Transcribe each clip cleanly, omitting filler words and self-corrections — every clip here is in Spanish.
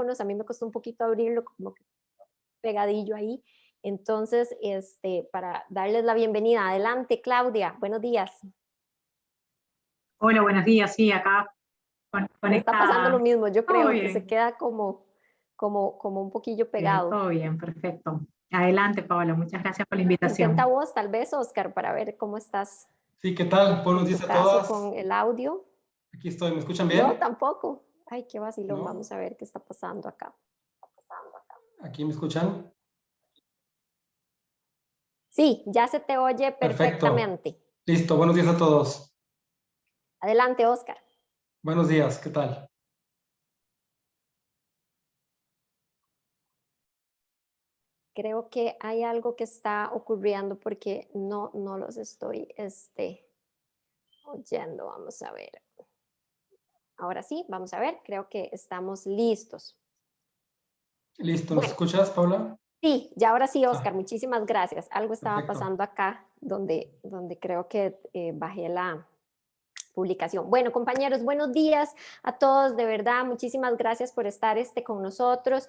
audífonos, a mí me costó un poquito abrirlo, como que pegadillo ahí. Entonces, para darles la bienvenida. Adelante, Claudia, buenos días. Hola, buenos días. Sí, acá Me está pasando lo conectada. mismo, yo Todo creo que se bien, queda como un poquillo pegado. todo bien, perfecto. Adelante, Paola. Muchas gracias por la Intenta invitación. vos, tal vez, Oscar, para ver cómo estás Sí, ¿qué tal? Buenos en tu días a caso todas. con el audio. Aquí estoy, ¿me escuchan Yo bien? tampoco. Ay, qué vacilón, vamos ¿No? a ver qué está pasando acá. ¿Aquí me escuchan? Sí, ya se te oye Perfecto. perfectamente. Listo, buenos días a todos. Adelante, Oscar. Buenos días, ¿qué tal? Creo que hay algo que está ocurriendo porque no los estoy oyendo. Vamos a ver. Ahora sí, vamos a ver. Creo que estamos listos. Listo, ¿nos Bueno, escuchas, Paula? sí, ya ahora sí, Oscar, Ah, muchísimas gracias. Algo estaba perfecto. pasando acá donde creo que bajé la publicación. Bueno, compañeros, buenos días a todos, de verdad, muchísimas gracias por estar con nosotros.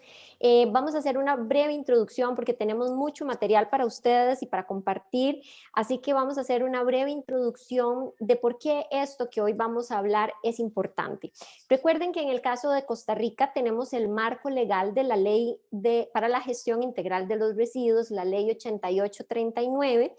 Vamos a hacer una breve introducción porque tenemos mucho material para ustedes y para compartir, así que vamos a hacer una breve introducción de por qué esto que hoy vamos a hablar es importante. Recuerden que en el caso de Costa Rica tenemos el marco legal de la ley para la gestión integral de los residuos, la ley 8839,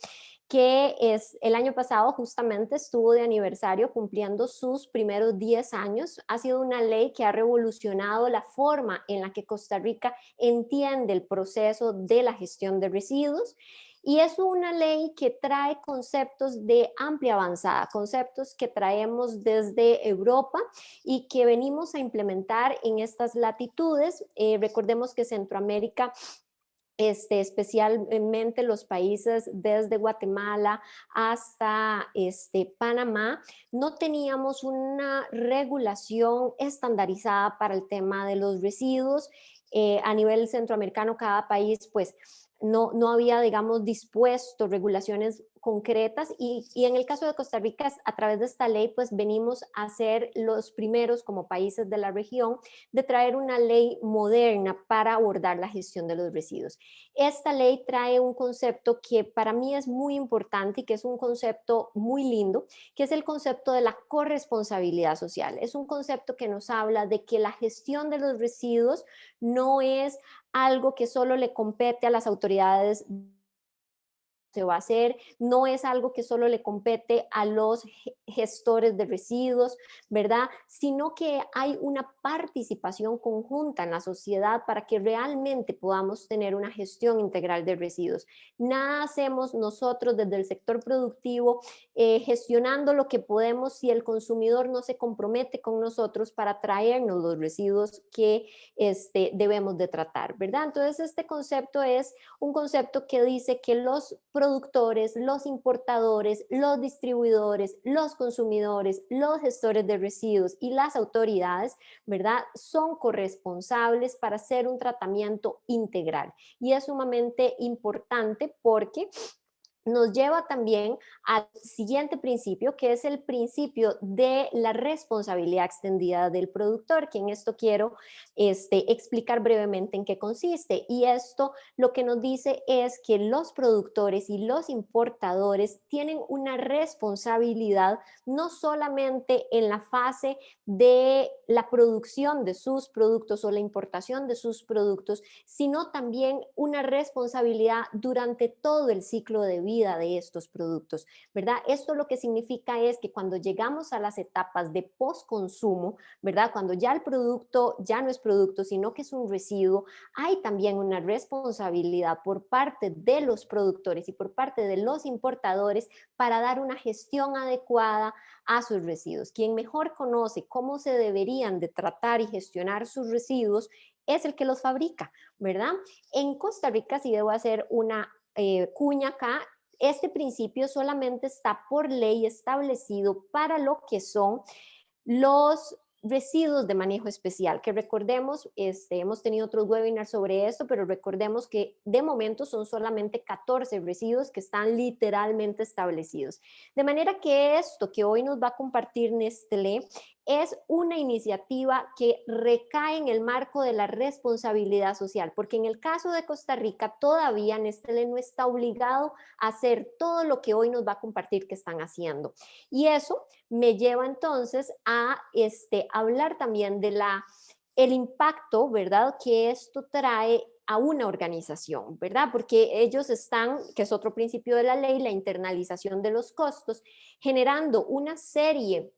que es el año pasado justamente estuvo de aniversario cumpliendo sus primeros 10 años. Ha sido una ley que ha revolucionado la forma en la que Costa Rica entiende el proceso de la gestión de residuos. Y es una ley que trae conceptos de amplia avanzada, conceptos que traemos desde Europa y que venimos a implementar en estas latitudes. Recordemos que Centroamérica, especialmente los países desde Guatemala hasta Panamá, no teníamos una regulación estandarizada para el tema de los residuos. A nivel centroamericano, cada país pues no había, digamos, dispuesto regulaciones concretas y en el caso de Costa Rica, a través de esta ley, pues venimos a ser los primeros como países de la región de traer una ley moderna para abordar la gestión de los residuos. Esta ley trae un concepto que para mí es muy importante y que es un concepto muy lindo, que es el concepto de la corresponsabilidad social. Es un concepto que nos habla de que la gestión de los residuos no es algo que solo le compete a las autoridades, se va a hacer, no es algo que solo le compete a los gestores de residuos, ¿verdad? Sino que hay una participación conjunta en la sociedad para que realmente podamos tener una gestión integral de residuos. Nada hacemos nosotros desde el sector productivo gestionando lo que podemos si el consumidor no se compromete con nosotros para traernos los residuos que debemos de tratar, ¿verdad? Entonces este concepto es un concepto que dice que los productores, los importadores, los distribuidores, los consumidores, los gestores de residuos y las autoridades, ¿verdad? Son corresponsables para hacer un tratamiento integral. Y es sumamente importante porque nos lleva también al siguiente principio, que es el principio de la responsabilidad extendida del productor, que en esto quiero explicar brevemente en qué consiste. Y esto lo que nos dice es que los productores y los importadores tienen una responsabilidad no solamente en la fase de la producción de sus productos o la importación de sus productos, sino también una responsabilidad durante todo el ciclo de vida de estos productos, ¿verdad? Esto lo que significa es que cuando llegamos a las etapas de postconsumo, ¿verdad? Cuando ya el producto ya no es producto, sino que es un residuo, hay también una responsabilidad por parte de los productores y por parte de los importadores para dar una gestión adecuada a sus residuos. Quien mejor conoce cómo se deberían de tratar y gestionar sus residuos es el que los fabrica, ¿verdad? En Costa Rica, si debo hacer una cuña acá, este principio solamente está por ley establecido para lo que son los residuos de manejo especial, que recordemos, hemos tenido otros webinars sobre esto, pero recordemos que de momento son solamente 14 residuos que están literalmente establecidos. De manera que esto que hoy nos va a compartir Nestlé es una iniciativa que recae en el marco de la responsabilidad social, porque en el caso de Costa Rica todavía Nestlé no está obligado a hacer todo lo que hoy nos va a compartir que están haciendo. Y eso me lleva entonces a hablar también de el impacto, ¿verdad?, que esto trae a una organización, ¿verdad? Porque ellos están, que es otro principio de la ley, la internalización de los costos, generando una serie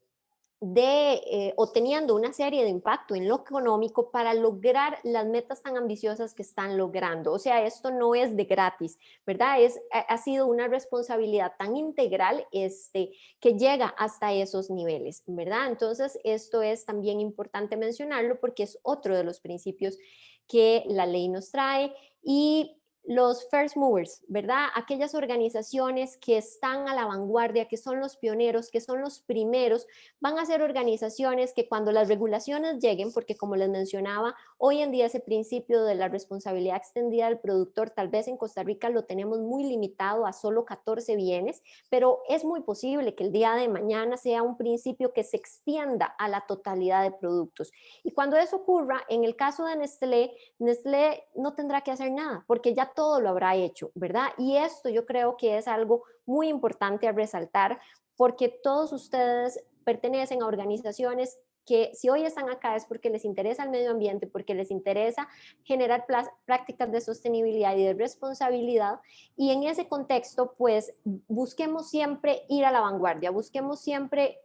o teniendo una serie de impacto en lo económico para lograr las metas tan ambiciosas que están logrando. O sea, esto no es de gratis, ¿verdad? Ha sido una responsabilidad tan integral que llega hasta esos niveles, ¿verdad? Entonces, esto es también importante mencionarlo porque es otro de los principios que la ley nos trae. Y los first movers, ¿verdad? Aquellas organizaciones que están a la vanguardia, que son los pioneros, que son los primeros, van a ser organizaciones que cuando las regulaciones lleguen, porque como les mencionaba, hoy en día ese principio de la responsabilidad extendida del productor, tal vez en Costa Rica lo tenemos muy limitado a solo 14 bienes, pero es muy posible que el día de mañana sea un principio que se extienda a la totalidad de productos. Y cuando eso ocurra, en el caso de Nestlé no tendrá que hacer nada, porque ya todo lo habrá hecho, ¿verdad? Y esto yo creo que es algo muy importante a resaltar, porque todos ustedes pertenecen a organizaciones que si hoy están acá es porque les interesa el medio ambiente, porque les interesa generar prácticas de sostenibilidad y de responsabilidad, y en ese contexto, pues busquemos siempre ir a la vanguardia, busquemos siempre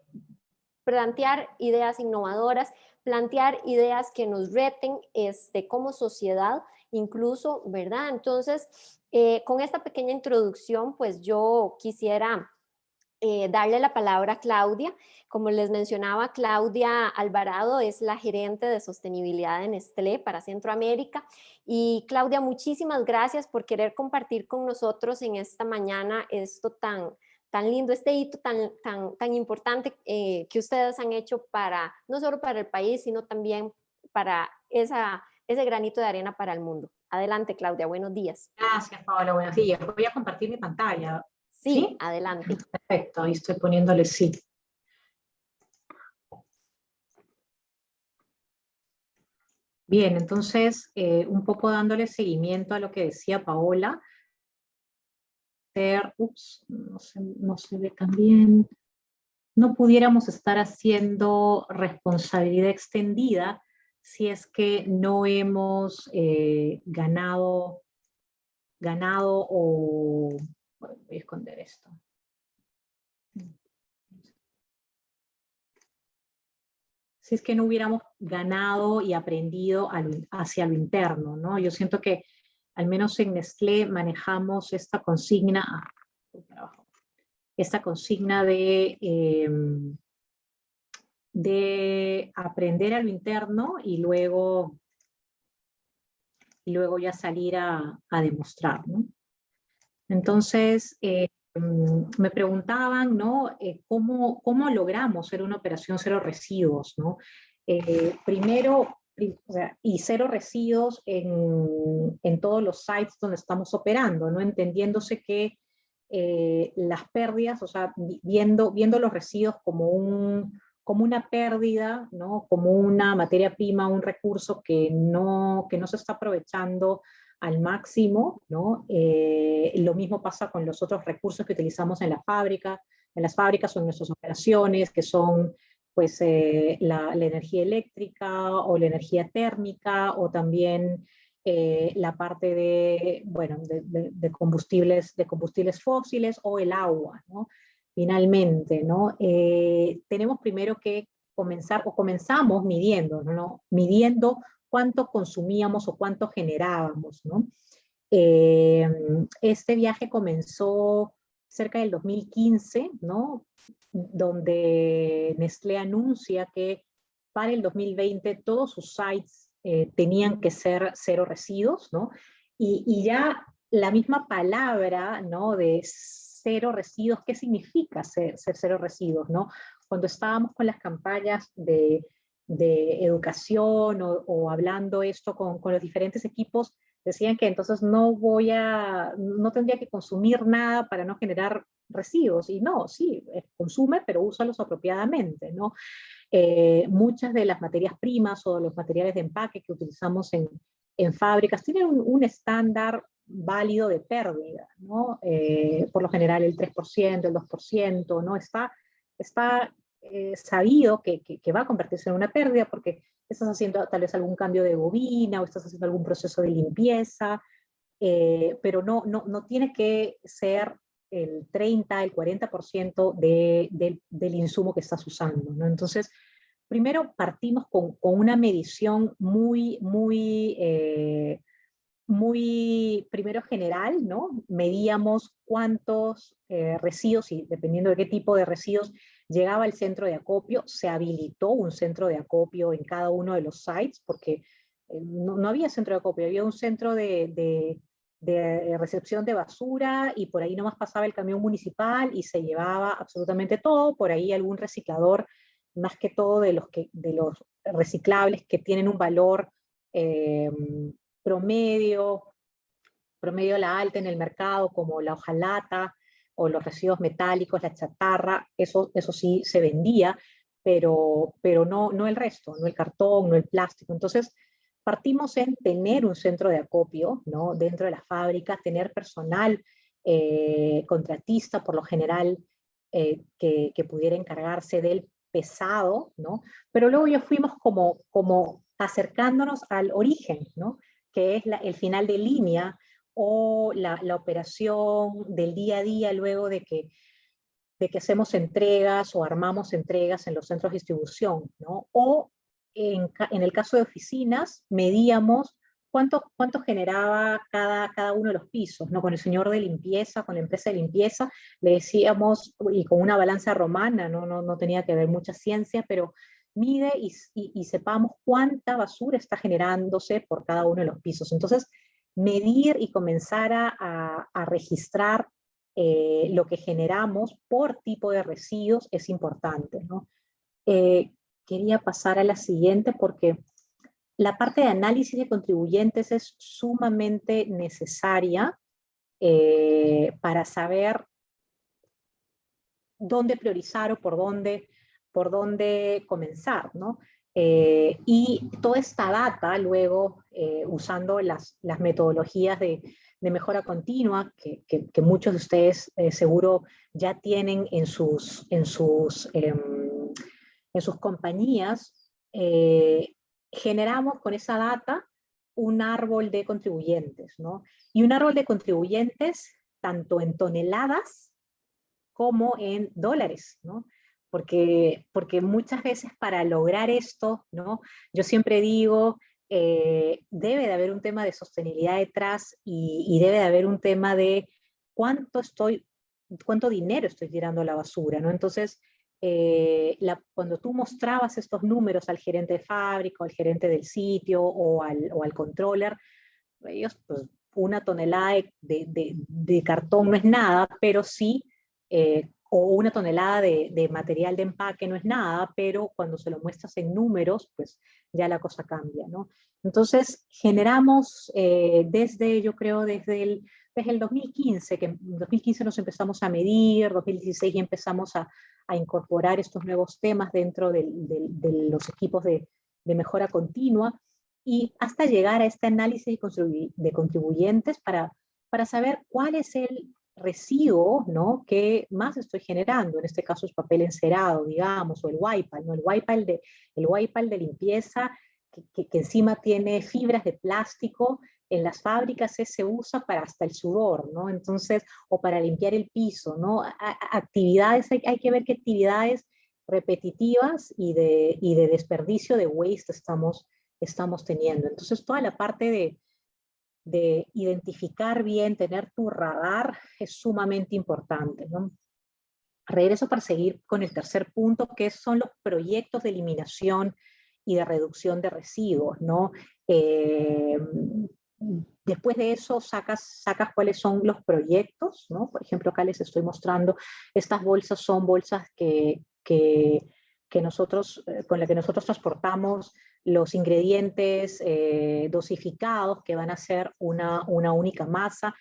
plantear ideas innovadoras, plantear ideas que nos reten como sociedad, incluso, ¿verdad? Entonces, con esta pequeña introducción, pues yo quisiera darle la palabra a Claudia. Como les mencionaba, Claudia Alvarado es la gerente de sostenibilidad de Nestlé para Centroamérica. Y Claudia, muchísimas gracias por querer compartir con nosotros en esta mañana esto tan lindo, este hito tan importante que ustedes han hecho no solo para el país, sino también para ese granito de arena para el mundo. Adelante, Claudia, buenos días. Gracias, Paola, buenos días. Voy a compartir mi pantalla. Sí, ¿Sí? adelante. Perfecto, ahí estoy poniéndole sí. Bien, entonces, un poco dándole seguimiento a lo que decía Paola. Ups, no se ve tan bien. No pudiéramos estar haciendo responsabilidad extendida si es que no hemos ganado o... Bueno, voy a esconder esto. Si es que no hubiéramos ganado y aprendido hacia lo interno, ¿no? Yo siento que al menos en Nestlé manejamos esta consigna de aprender a lo interno y luego ya salir a demostrar, ¿no? Entonces, me preguntaban, ¿no? ¿Cómo logramos ser una operación cero residuos, ¿no? Primero, o sea, y cero residuos en todos los sites donde estamos operando, ¿no? Entendiéndose que las pérdidas, o sea, viendo los residuos como una pérdida, ¿no? Como una materia prima, un recurso que no se está aprovechando al máximo, ¿no? Lo mismo pasa con los otros recursos que utilizamos en las fábricas o en nuestras operaciones, que son pues la energía eléctrica o la energía térmica o también la parte de combustibles fósiles o el agua, ¿no? Finalmente, ¿no? Tenemos primero que comenzamos midiendo, ¿no? Midiendo cuánto consumíamos o cuánto generábamos, ¿no? Este viaje comenzó cerca del 2015, ¿no? Donde Nestlé anuncia que para el 2020 todos sus sites tenían que ser cero residuos, ¿no? Y ya la misma palabra, ¿no? De cero residuos, ¿qué significa ser cero residuos, ¿no? Cuando estábamos con las campañas de educación o hablando esto con los diferentes equipos, decían que entonces no tendría que consumir nada para no generar residuos. Y no, sí, consume, pero úsalos apropiadamente, ¿no? Muchas de las materias primas o los materiales de empaque que utilizamos en fábricas tienen un estándar válido de pérdida, ¿no? Por lo general el 3%, el 2%, ¿no? Está sabido que va a convertirse en una pérdida porque estás haciendo tal vez algún cambio de bobina o estás haciendo algún proceso de limpieza, pero no tiene que ser el 30, el 40% del insumo que estás usando, ¿no? Entonces, primero partimos con una medición muy primero general, ¿no? Medíamos cuántos residuos, y dependiendo de qué tipo de residuos, llegaba al centro de acopio. Se habilitó un centro de acopio en cada uno de los sites, porque no había centro de acopio, había un centro de recepción de basura, y por ahí nomás pasaba el camión municipal y se llevaba absolutamente todo. Por ahí algún reciclador, más que todo de los reciclables que tienen un valor promedio a la alta en el mercado, como la hojalata o los residuos metálicos, la chatarra. Eso sí se vendía, pero no el resto, no el cartón, no el plástico. Entonces, partimos en tener un centro de acopio, ¿no? Dentro de la fábrica, tener personal contratista, por lo general, que pudiera encargarse del pesado, ¿no? Pero luego ya fuimos como acercándonos al origen, ¿no? Que es el final de línea, o la operación del día a día luego de que hacemos entregas o armamos entregas en los centros de distribución, ¿no? O en el caso de oficinas, medíamos cuánto generaba cada uno de los pisos, ¿no? Con el señor de limpieza, con la empresa de limpieza, le decíamos, y con una balanza romana, no tenía que ver mucha ciencia, pero mide y sepamos cuánta basura está generándose por cada uno de los pisos. Entonces, medir y comenzar a registrar lo que generamos por tipo de residuos es importante, ¿no? Quería pasar a la siguiente porque la parte de análisis de contribuyentes es sumamente necesaria para saber dónde priorizar o por dónde comenzar, ¿no? Y toda esta data luego, usando las metodologías de mejora continua, que muchos de ustedes seguro ya tienen en sus compañías, generamos con esa data un árbol de contribuyentes, ¿no? Y un árbol de contribuyentes tanto en toneladas como en dólares, ¿no? Porque muchas veces para lograr esto, ¿no? Yo siempre digo, debe de haber un tema de sostenibilidad detrás, y debe de haber un tema de cuánto dinero estoy tirando a la basura, ¿no? Entonces, cuando tú mostrabas estos números al gerente de fábrica, o al gerente del sitio, o al controller, ellos, pues, una tonelada de cartón no es nada, pero sí, o una tonelada de material de empaque no es nada, pero cuando se lo muestras en números, pues ya la cosa cambia, ¿no? Entonces, generamos yo creo, desde el 2015, que en 2015 nos empezamos a medir, 2016 ya empezamos a incorporar estos nuevos temas dentro de los equipos de mejora continua, y hasta llegar a este análisis de contribuyentes para saber cuál es el residuo, ¿no?, que más estoy generando. En este caso es papel encerado, digamos, o el wipe, ¿no? El wipe de limpieza, que encima tiene fibras de plástico. En las fábricas se usa para hasta el sudor, ¿no? Entonces, o para limpiar el piso, ¿no? Actividades, hay que ver qué actividades repetitivas y de desperdicio de waste estamos teniendo. Entonces, toda la parte de identificar bien, tener tu radar, es sumamente importante, ¿no? Regreso para seguir con el tercer punto, que son los proyectos de eliminación y de reducción de residuos, ¿no? Después de eso sacas cuáles son los proyectos, ¿no? Por ejemplo, acá les estoy mostrando, estas bolsas son bolsas con las que nosotros transportamos los ingredientes dosificados que van a ser una única masa,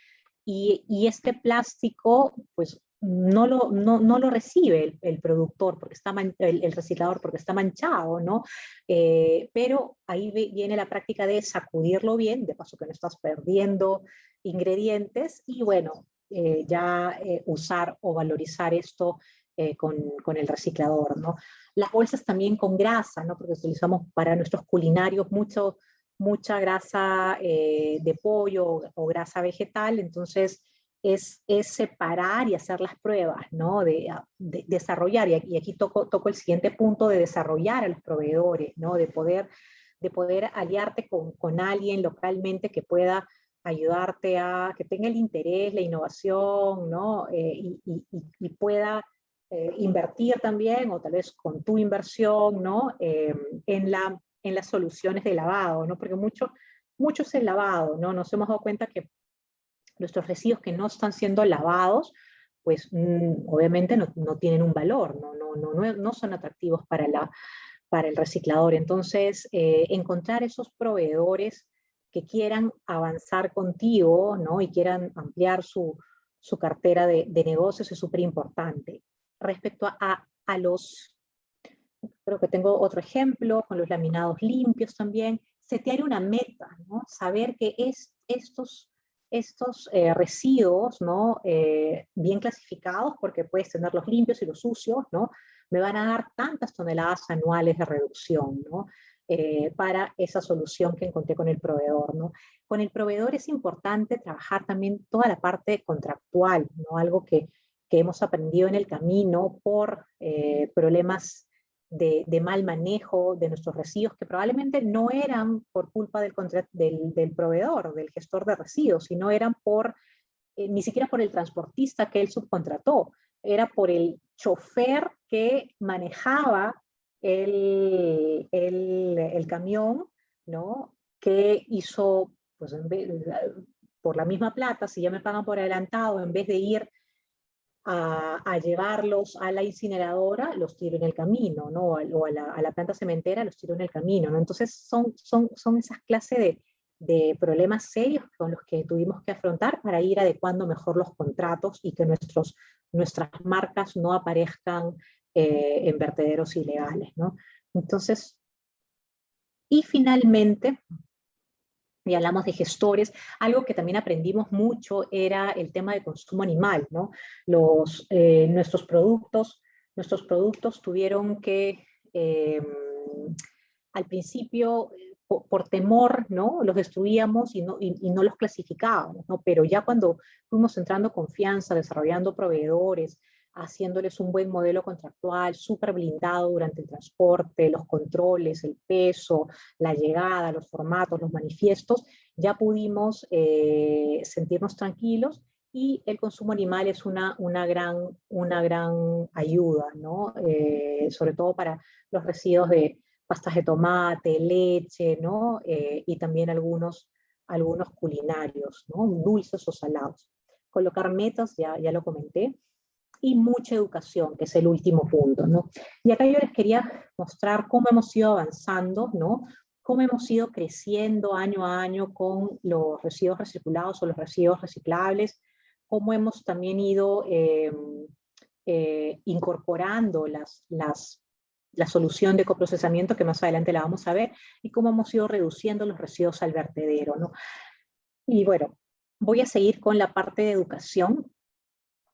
y este plástico pues no lo recibe el productor, porque está el reciclador, porque está manchado, ¿no? Pero ahí viene la práctica de sacudirlo bien, de paso que no estás perdiendo ingredientes, y bueno, usar o valorizar esto con el reciclador, ¿no? Las bolsas también con grasa, ¿no? Porque utilizamos para nuestros culinarios mucha grasa de pollo o grasa vegetal, entonces es separar y hacer las pruebas, ¿no? De desarrollar, y aquí toco el siguiente punto, de desarrollar a los proveedores, ¿no? De poder aliarte con alguien localmente que pueda ayudarte a que tenga el interés, la innovación, ¿no? Y pueda invertir también, o tal vez con tu inversión, ¿no? En las soluciones de lavado, ¿no? Porque mucho es el lavado, ¿no? Nos hemos dado cuenta que nuestros residuos que no están siendo lavados, pues obviamente no tienen un valor, no son atractivos para el reciclador. Entonces, encontrar esos proveedores que quieran avanzar contigo, ¿no? Y quieran ampliar su cartera de negocios es súper importante. Respecto a los, creo que tengo otro ejemplo, con los laminados limpios también, setear una meta, ¿no? Saber que estos residuos, ¿no? Bien clasificados, porque puedes tener los limpios y los sucios, ¿no? Me van a dar tantas toneladas anuales de reducción, ¿no? Para esa solución que encontré con el proveedor, ¿no? Con el proveedor es importante trabajar también toda la parte contractual, ¿no? Algo que hemos aprendido en el camino por problemas de mal manejo de nuestros residuos, que probablemente no eran por culpa del proveedor, del gestor de residuos, sino eran ni siquiera por el transportista que él subcontrató, era por el chofer que manejaba el camión, ¿no? Que hizo, pues por la misma plata, si ya me pagan por adelantado, en vez de ir a llevarlos a la incineradora, los tiro en el camino, ¿no? O a la planta cementera, los tiro en el camino, ¿no? Entonces son esas clases de problemas serios con los que tuvimos que afrontar para ir adecuando mejor los contratos y que nuestras marcas no aparezcan en vertederos ilegales, ¿no? Entonces, y finalmente, y hablamos de gestores, algo que también aprendimos mucho era el tema de consumo animal, ¿no? Nuestros productos tuvieron que, al principio, por temor, ¿no? Los destruíamos y no los clasificábamos, ¿no? Pero ya cuando fuimos entrando confianza, desarrollando proveedores, haciéndoles un buen modelo contractual, súper blindado durante el transporte, los controles, el peso, la llegada, los formatos, los manifiestos, ya pudimos sentirnos tranquilos, y el consumo animal es una gran ayuda, ¿no? Sobre todo para los residuos de pastas de tomate, leche, ¿no? Y también algunos culinarios, ¿no? Dulces o salados. Colocar metas, ya lo comenté, y mucha educación, que es el último punto, ¿no? Y acá yo les quería mostrar cómo hemos ido avanzando, ¿no? Cómo hemos ido creciendo año a año con los residuos reciclados o los residuos reciclables, cómo hemos también ido incorporando la solución de coprocesamiento, que más adelante la vamos a ver, y cómo hemos ido reduciendo los residuos al vertedero, ¿no? Y bueno, voy a seguir con la parte de educación,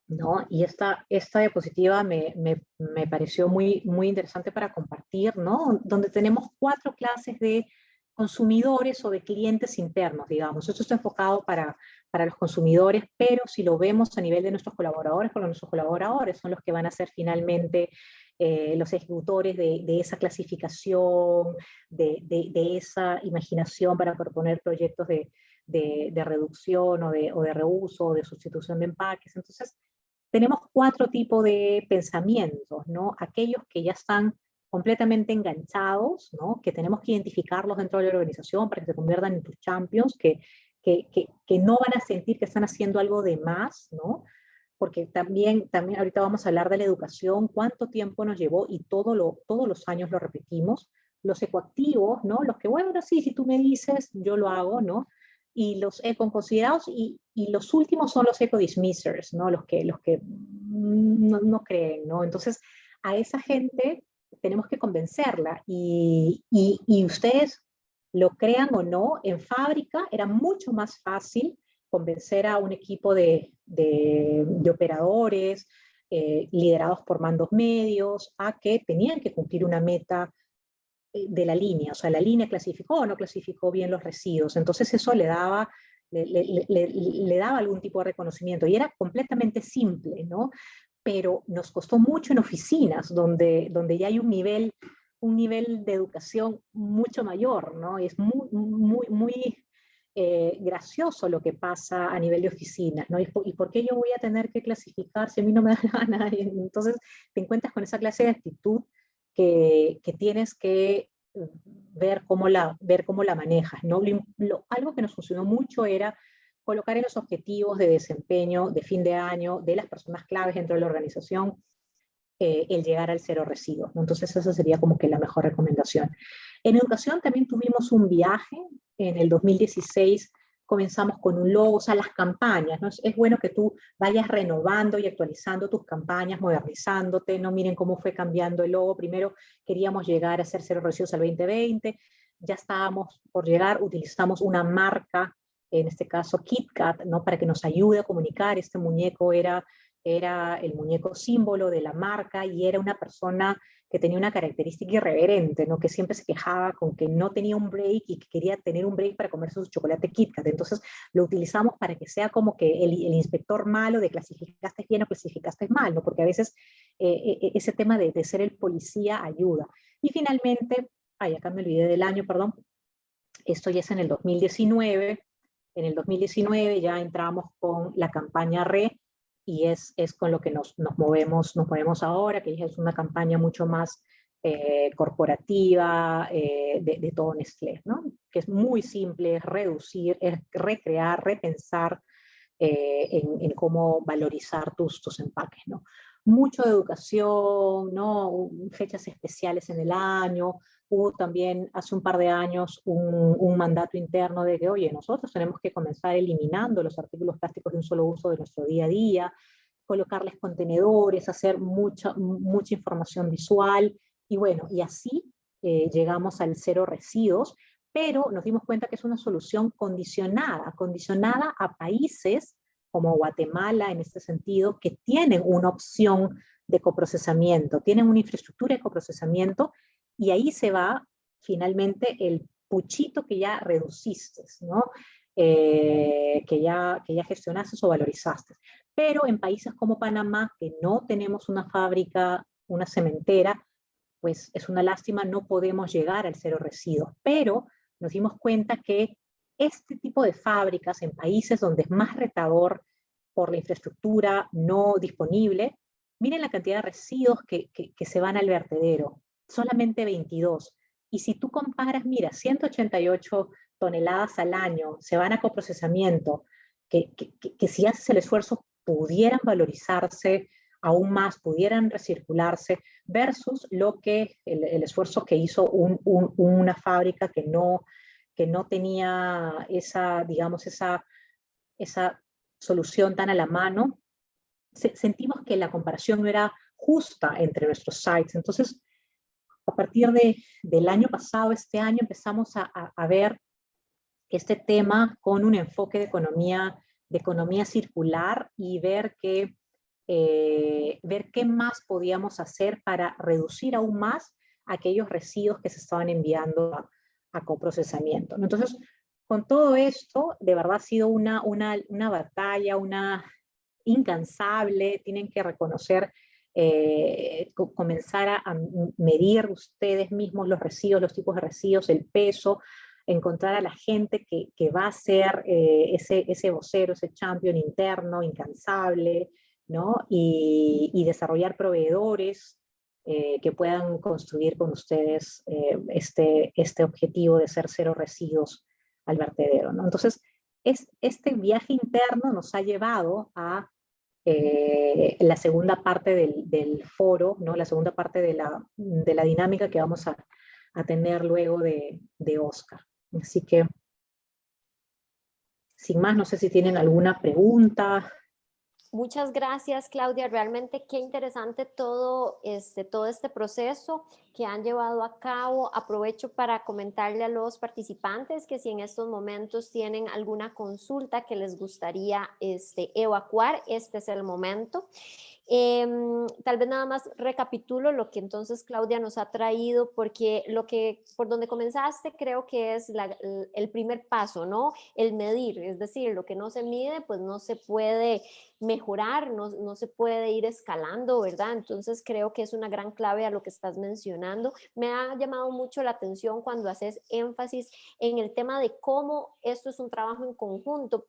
¿no? Y esta diapositiva me pareció muy interesante para compartir, ¿no? Donde tenemos 4 clases de consumidores o de clientes internos, digamos. Esto está enfocado para los consumidores, pero si lo vemos a nivel de nuestros colaboradores, porque nuestros colaboradores son los que van a ser finalmente los ejecutores de esa clasificación, de esa imaginación para proponer proyectos de reducción o de reuso o de sustitución de empaques. Entonces, tenemos 4 tipos de pensamientos, ¿no? Aquellos que ya están completamente enganchados, ¿no? Que tenemos que identificarlos dentro de la organización para que se conviertan en tus champions, que no van a sentir que están haciendo algo de más, ¿no? Porque también ahorita vamos a hablar de la educación, cuánto tiempo nos llevó, y todos los años lo repetimos, los ecoactivos, ¿no? Los que, bueno, sí, si tú me dices, yo lo hago, ¿no? Y los eco-considerados, y los últimos son los eco-dismissers, ¿no? Los que no creen, ¿no? Entonces, a esa gente tenemos que convencerla, y ustedes lo crean o no, en fábrica era mucho más fácil convencer a un equipo de operadores liderados por mandos medios a que tenían que cumplir una meta de la línea, o sea, la línea clasificó o no clasificó bien los residuos, entonces eso le daba algún tipo de reconocimiento, y era completamente simple, ¿no? Pero nos costó mucho en oficinas, donde ya hay un nivel de educación mucho mayor, ¿no? Y es muy gracioso lo que pasa a nivel de oficina, ¿no? ¿Y por qué yo voy a tener que clasificar si a mí no me da la gana? Entonces te encuentras con esa clase de actitud que tienes que ver cómo la manejas, ¿no? Algo que nos funcionó mucho era colocar en los objetivos de desempeño de fin de año de las personas claves dentro de la organización el llegar al cero residuos, ¿no? Entonces esa sería como que la mejor recomendación. En educación también tuvimos un viaje. En el 2016 comenzamos con un logo, o sea, las campañas, ¿no? Es bueno que tú vayas renovando y actualizando tus campañas, modernizándote, ¿no? Miren cómo fue cambiando el logo. Primero queríamos llegar a ser cero residuos al 2020, ya estábamos por llegar, utilizamos una marca, en este caso KitKat, ¿no? Para que nos ayude a comunicar. Este muñeco era el muñeco símbolo de la marca, y era una persona que tenía una característica irreverente, ¿no? Que siempre se quejaba con que no tenía un break y que quería tener un break para comerse su chocolate KitKat. Entonces lo utilizamos para que sea como que el inspector malo de clasificaste bien o clasificaste mal, ¿no? Porque a veces ese tema de ser el policía ayuda. Y finalmente, acá me olvidé del año, perdón, esto ya es en el 2019. En el 2019 ya entramos con la campaña RE, y es con lo que nos movemos ahora, que ya es una campaña mucho más corporativa de todo Nestlé, ¿no? Que es muy simple, es reducir, es recrear, repensar en cómo valorizar tus empaques, ¿no? Mucho de educación, ¿no? Fechas especiales en el año. Hubo también hace un par de años un mandato interno de que, oye, nosotros tenemos que comenzar eliminando los artículos plásticos de un solo uso de nuestro día a día, colocarles contenedores, hacer mucha información visual, y bueno, y así llegamos al cero residuos, pero nos dimos cuenta que es una solución condicionada a países como Guatemala, en este sentido, que tienen una opción de coprocesamiento, tienen una infraestructura de coprocesamiento, y ahí se va finalmente el puchito que ya reduciste, ¿no? Que ya gestionaste o valorizaste. Pero en países como Panamá, que no tenemos una fábrica, una cementera, pues es una lástima, no podemos llegar al cero residuos. Pero nos dimos cuenta que este tipo de fábricas en países donde es más retador por la infraestructura no disponible, miren la cantidad de residuos que se van al vertedero, solamente 22. Y si tú comparas, mira, 188 toneladas al año se van a coprocesamiento, que si haces el esfuerzo pudieran valorizarse aún más, pudieran recircularse, versus el esfuerzo que hizo una fábrica que no tenía esa, digamos, esa solución tan a la mano. Sentimos que la comparación no era justa entre nuestros sites. Entonces, a partir del año pasado, este año, empezamos a ver este tema con un enfoque de economía circular, y ver qué más podíamos hacer para reducir aún más aquellos residuos que se estaban enviando a coprocesamiento. Entonces, con todo esto, de verdad ha sido una batalla, incansable. Tienen que reconocer, comenzar a medir ustedes mismos los residuos, los tipos de residuos, el peso, encontrar a la gente que va a ser ese vocero, ese champion interno, incansable, ¿no? Y desarrollar proveedores que puedan construir con ustedes este objetivo de ser cero residuos al vertedero, ¿no? Entonces, este viaje interno nos ha llevado a la segunda parte del foro, ¿no? La segunda parte de la dinámica que vamos a tener luego de Oscar. Así que, sin más, no sé si tienen alguna pregunta. Muchas gracias, Claudia. Realmente qué interesante todo este proceso que han llevado a cabo. Aprovecho para comentarle a los participantes que si en estos momentos tienen alguna consulta que les gustaría evacuar, este es el momento. Tal vez nada más recapitulo lo que entonces Claudia nos ha traído, porque por donde comenzaste creo que es el primer paso, ¿no? El medir, es decir, lo que no se mide, pues no se puede mejorar, no se puede ir escalando, ¿verdad? Entonces creo que es una gran clave a lo que estás mencionando. Me ha llamado mucho la atención cuando haces énfasis en el tema de cómo esto es un trabajo en conjunto,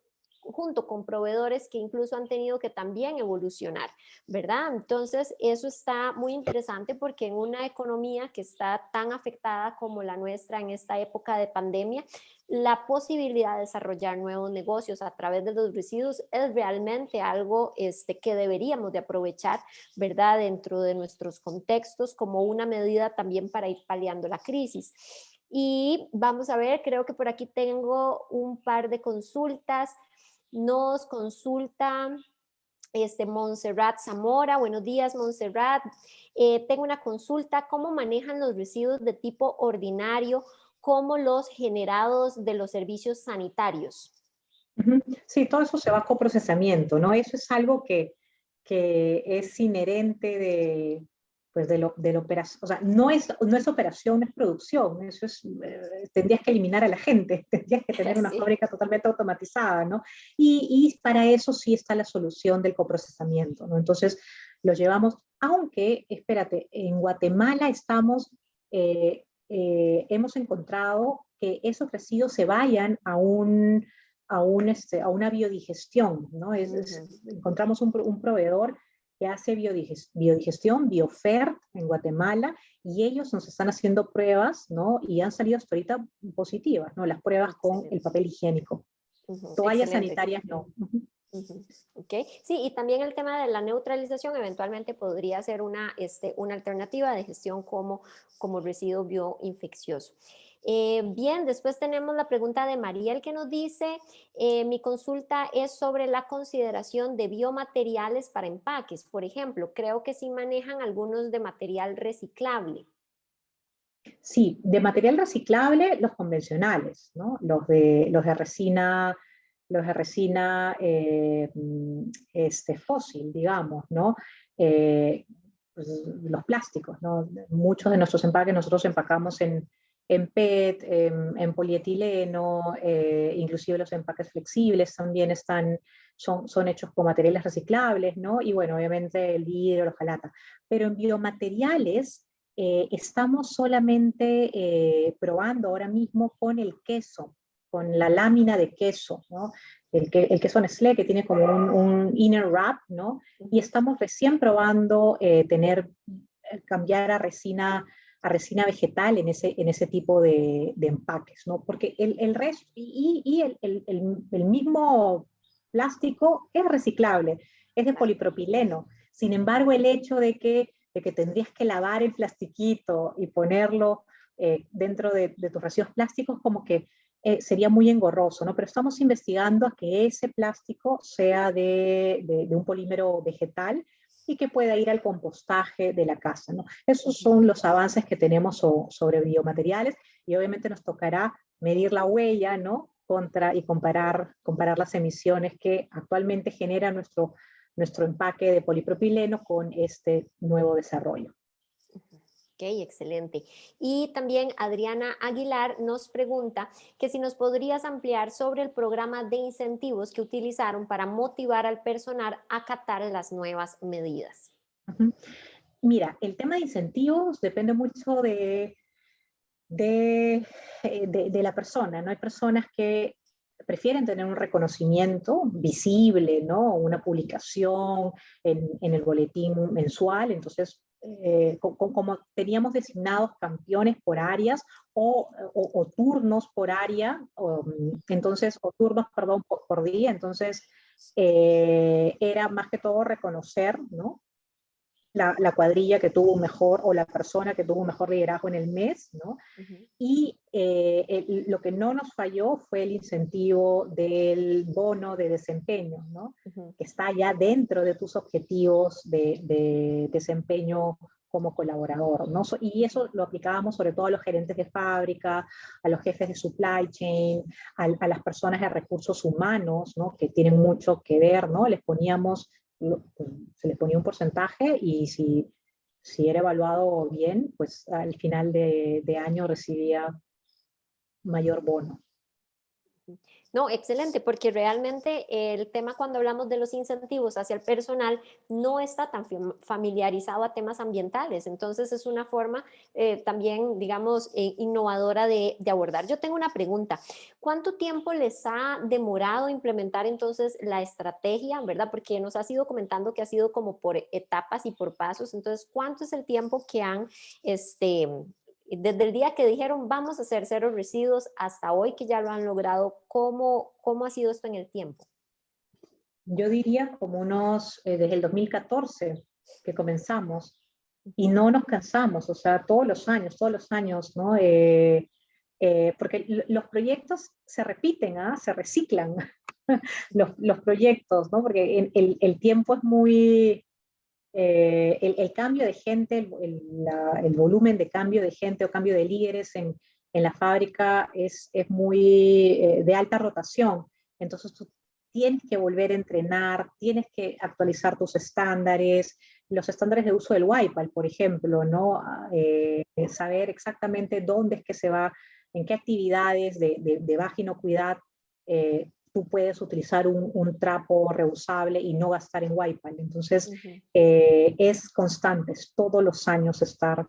junto con proveedores que incluso han tenido que también evolucionar, ¿verdad? Entonces, eso está muy interesante porque en una economía que está tan afectada como la nuestra en esta época de pandemia, la posibilidad de desarrollar nuevos negocios a través de los residuos es realmente algo que deberíamos de aprovechar, ¿verdad? Dentro de nuestros contextos como una medida también para ir paliando la crisis. Y vamos a ver, creo que por aquí tengo un par de consultas. Nos consulta Montserrat Zamora. Buenos días, Montserrat. Tengo una consulta. ¿Cómo manejan los residuos de tipo ordinario como los generados de los servicios sanitarios? Sí, todo eso se va a coprocesamiento, ¿no? Eso es algo que es inherente de la operación. O sea, no es operación, no es producción. Eso es, tendrías que eliminar a la gente, tendrías que tener una Sí. fábrica totalmente automatizada, ¿no? Y para eso sí está la solución del coprocesamiento, ¿no? Entonces, lo llevamos, aunque, espérate, en Guatemala hemos encontrado que esos residuos se vayan a una biodigestión, ¿no? Encontramos un proveedor que hace biodigestión, Biofert, en Guatemala, y ellos nos están haciendo pruebas, ¿no? Y han salido hasta ahorita positivas, ¿no? Las pruebas con el papel higiénico. Toallas sanitarias no. Okay. Sí, y también el tema de la neutralización eventualmente podría ser una alternativa de gestión como residuo bioinfeccioso. Bien, después tenemos la pregunta de Mariel que nos dice, mi consulta es sobre la consideración de biomateriales para empaques. Por ejemplo, creo que sí manejan algunos de material reciclable. Sí, de material reciclable, los convencionales, ¿no? Los de resina fósil, digamos, ¿no? Pues, los plásticos, ¿no? Muchos de nuestros empaques nosotros empacamos en PET, en polietileno, inclusive los empaques flexibles también son hechos con materiales reciclables, ¿no? Y bueno, obviamente el vidrio, la hojalata. Pero en biomateriales estamos solamente probando ahora mismo con el queso, con la lámina de queso, ¿no? El queso Nestlé, que tiene como un inner wrap, ¿no? Y estamos recién probando cambiar a resina vegetal en ese tipo de empaques, ¿no? Porque el resto, el mismo plástico es reciclable, es de polipropileno. Sin embargo, el hecho de que tendrías que lavar el plastiquito y ponerlo dentro de tus residuos plásticos, como que sería muy engorroso, ¿no? Pero estamos investigando a que ese plástico sea de un polímero vegetal y que pueda ir al compostaje de la casa, ¿no? Esos son los avances que tenemos sobre biomateriales, y obviamente nos tocará medir la huella, ¿no? Y comparar las emisiones que actualmente genera nuestro empaque de polipropileno con este nuevo desarrollo. Ok, excelente. Y también Adriana Aguilar nos pregunta que si nos podrías ampliar sobre el programa de incentivos que utilizaron para motivar al personal a acatar las nuevas medidas. Mira, el tema de incentivos depende mucho de la persona, ¿no? Hay personas que prefieren tener un reconocimiento visible, ¿no? Una publicación en el boletín mensual. Entonces, como teníamos designados campeones por áreas o turnos por área, o turnos, perdón, por día, entonces era más que todo reconocer, ¿no? la cuadrilla que tuvo mejor o la persona que tuvo mejor liderazgo en el mes, ¿no? Y lo que no nos falló fue el incentivo del bono de desempeño, ¿no? Que está ya dentro de tus objetivos de desempeño como colaborador, ¿no? Y eso lo aplicábamos sobre todo a los gerentes de fábrica, a los jefes de supply chain, a las personas de recursos humanos, ¿no? Que tienen mucho que ver, ¿no? Se les ponía un porcentaje y si era evaluado bien, pues al final de año recibía mayor bono. No, excelente, porque realmente el tema cuando hablamos de los incentivos hacia el personal no está tan familiarizado a temas ambientales, entonces es una forma también, digamos, innovadora de abordar. Yo tengo una pregunta, ¿cuánto tiempo les ha demorado implementar entonces la estrategia, verdad? Porque nos has ido comentando que ha sido como por etapas y por pasos, entonces, ¿cuánto es el tiempo que han, desde el día que dijeron vamos a hacer cero residuos hasta hoy que ya lo han logrado, ¿cómo ha sido esto en el tiempo? Yo diría como desde el 2014 que comenzamos y no nos cansamos, o sea, todos los años, ¿no? Porque los proyectos se repiten, se reciclan los proyectos, ¿no? Porque el tiempo es muy, el cambio de gente, el volumen de cambio de gente o cambio de líderes en la fábrica es muy de alta rotación. Entonces tú tienes que volver a entrenar, tienes que actualizar tus estándares, los estándares de uso del Wi-Fi, por ejemplo, ¿no? Saber exactamente dónde es que se va, en qué actividades de baja inocuidad tú puedes utilizar un trapo reusable y no gastar en Wi-Fi. Entonces, es constante, es todos los años estar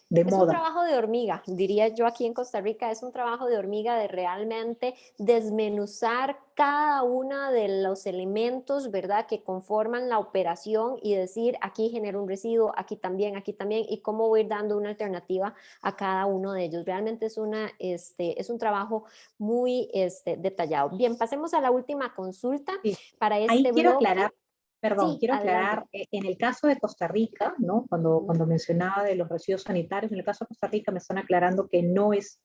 de Es un moda. trabajo de hormiga, diría yo aquí en Costa Rica, es un trabajo de hormiga de realmente desmenuzar cada uno de los elementos, ¿verdad?, que conforman la operación y decir, aquí genero un residuo, aquí también, y cómo voy dando una alternativa a cada uno de ellos. Realmente es un trabajo muy detallado. Bien, pasemos a la última consulta Sí. para Ahí este quiero bloque. aclarar, perdón, Sí, quiero adelante. aclarar, en el caso de Costa Rica, ¿no? Cuando mencionaba de los residuos sanitarios, en el caso de Costa Rica me están aclarando que no es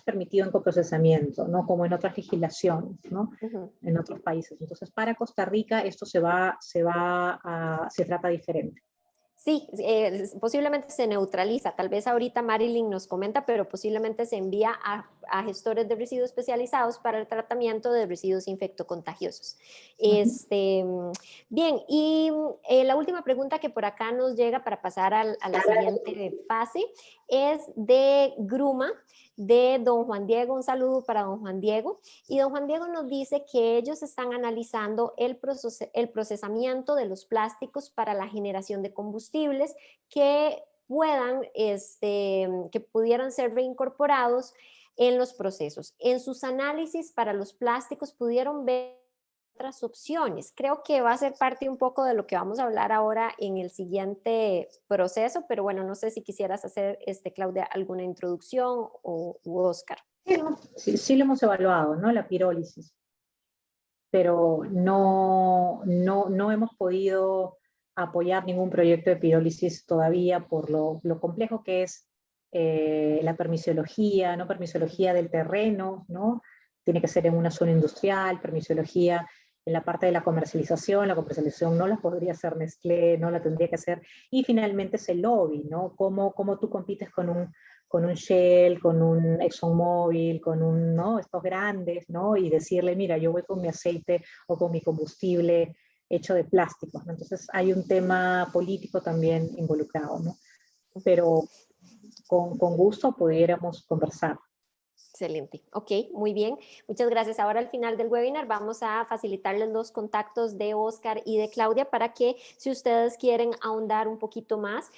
permitido en coprocesamiento, ¿no? Como en otras legislaciones, ¿no? En otros países. Entonces, para Costa Rica esto se trata diferente. Sí, posiblemente se neutraliza. Tal vez ahorita Marilyn nos comenta, pero posiblemente se envía a gestores de residuos especializados para el tratamiento de residuos infectocontagiosos. Bien, y la última pregunta que por acá nos llega para pasar a la siguiente fase es de Gruma, de don Juan Diego. Un saludo para don Juan Diego. Y don Juan Diego nos dice que ellos están analizando el procesamiento de los plásticos para la generación de combustibles que que pudieran ser reincorporados en los procesos. En sus análisis para los plásticos pudieron ver otras opciones. Creo que va a ser parte un poco de lo que vamos a hablar ahora en el siguiente proceso, pero bueno, no sé si quisieras hacer, Claudia, alguna introducción u Oscar. Sí lo hemos evaluado, ¿no? La pirólisis, pero no hemos podido apoyar ningún proyecto de pirólisis todavía por lo complejo que es la permisología, ¿no? Permisología del terreno, ¿no? Tiene que ser en una zona industrial, permisología en la parte de la comercialización no la podría hacer Nestlé, no la tendría que hacer, y finalmente es el lobby, ¿no? Cómo tú compites con un Shell, con un ExxonMobil, ¿no? Estos grandes, ¿no? Y decirle, mira, yo voy con mi aceite o con mi combustible hecho de plásticos, ¿no? Entonces hay un tema político también involucrado, ¿no? Pero con gusto pudiéramos conversar. Excelente. Ok, muy bien. Muchas gracias. Ahora al final del webinar vamos a facilitarles los contactos de Oscar y de Claudia para que si ustedes quieren ahondar un poquito más,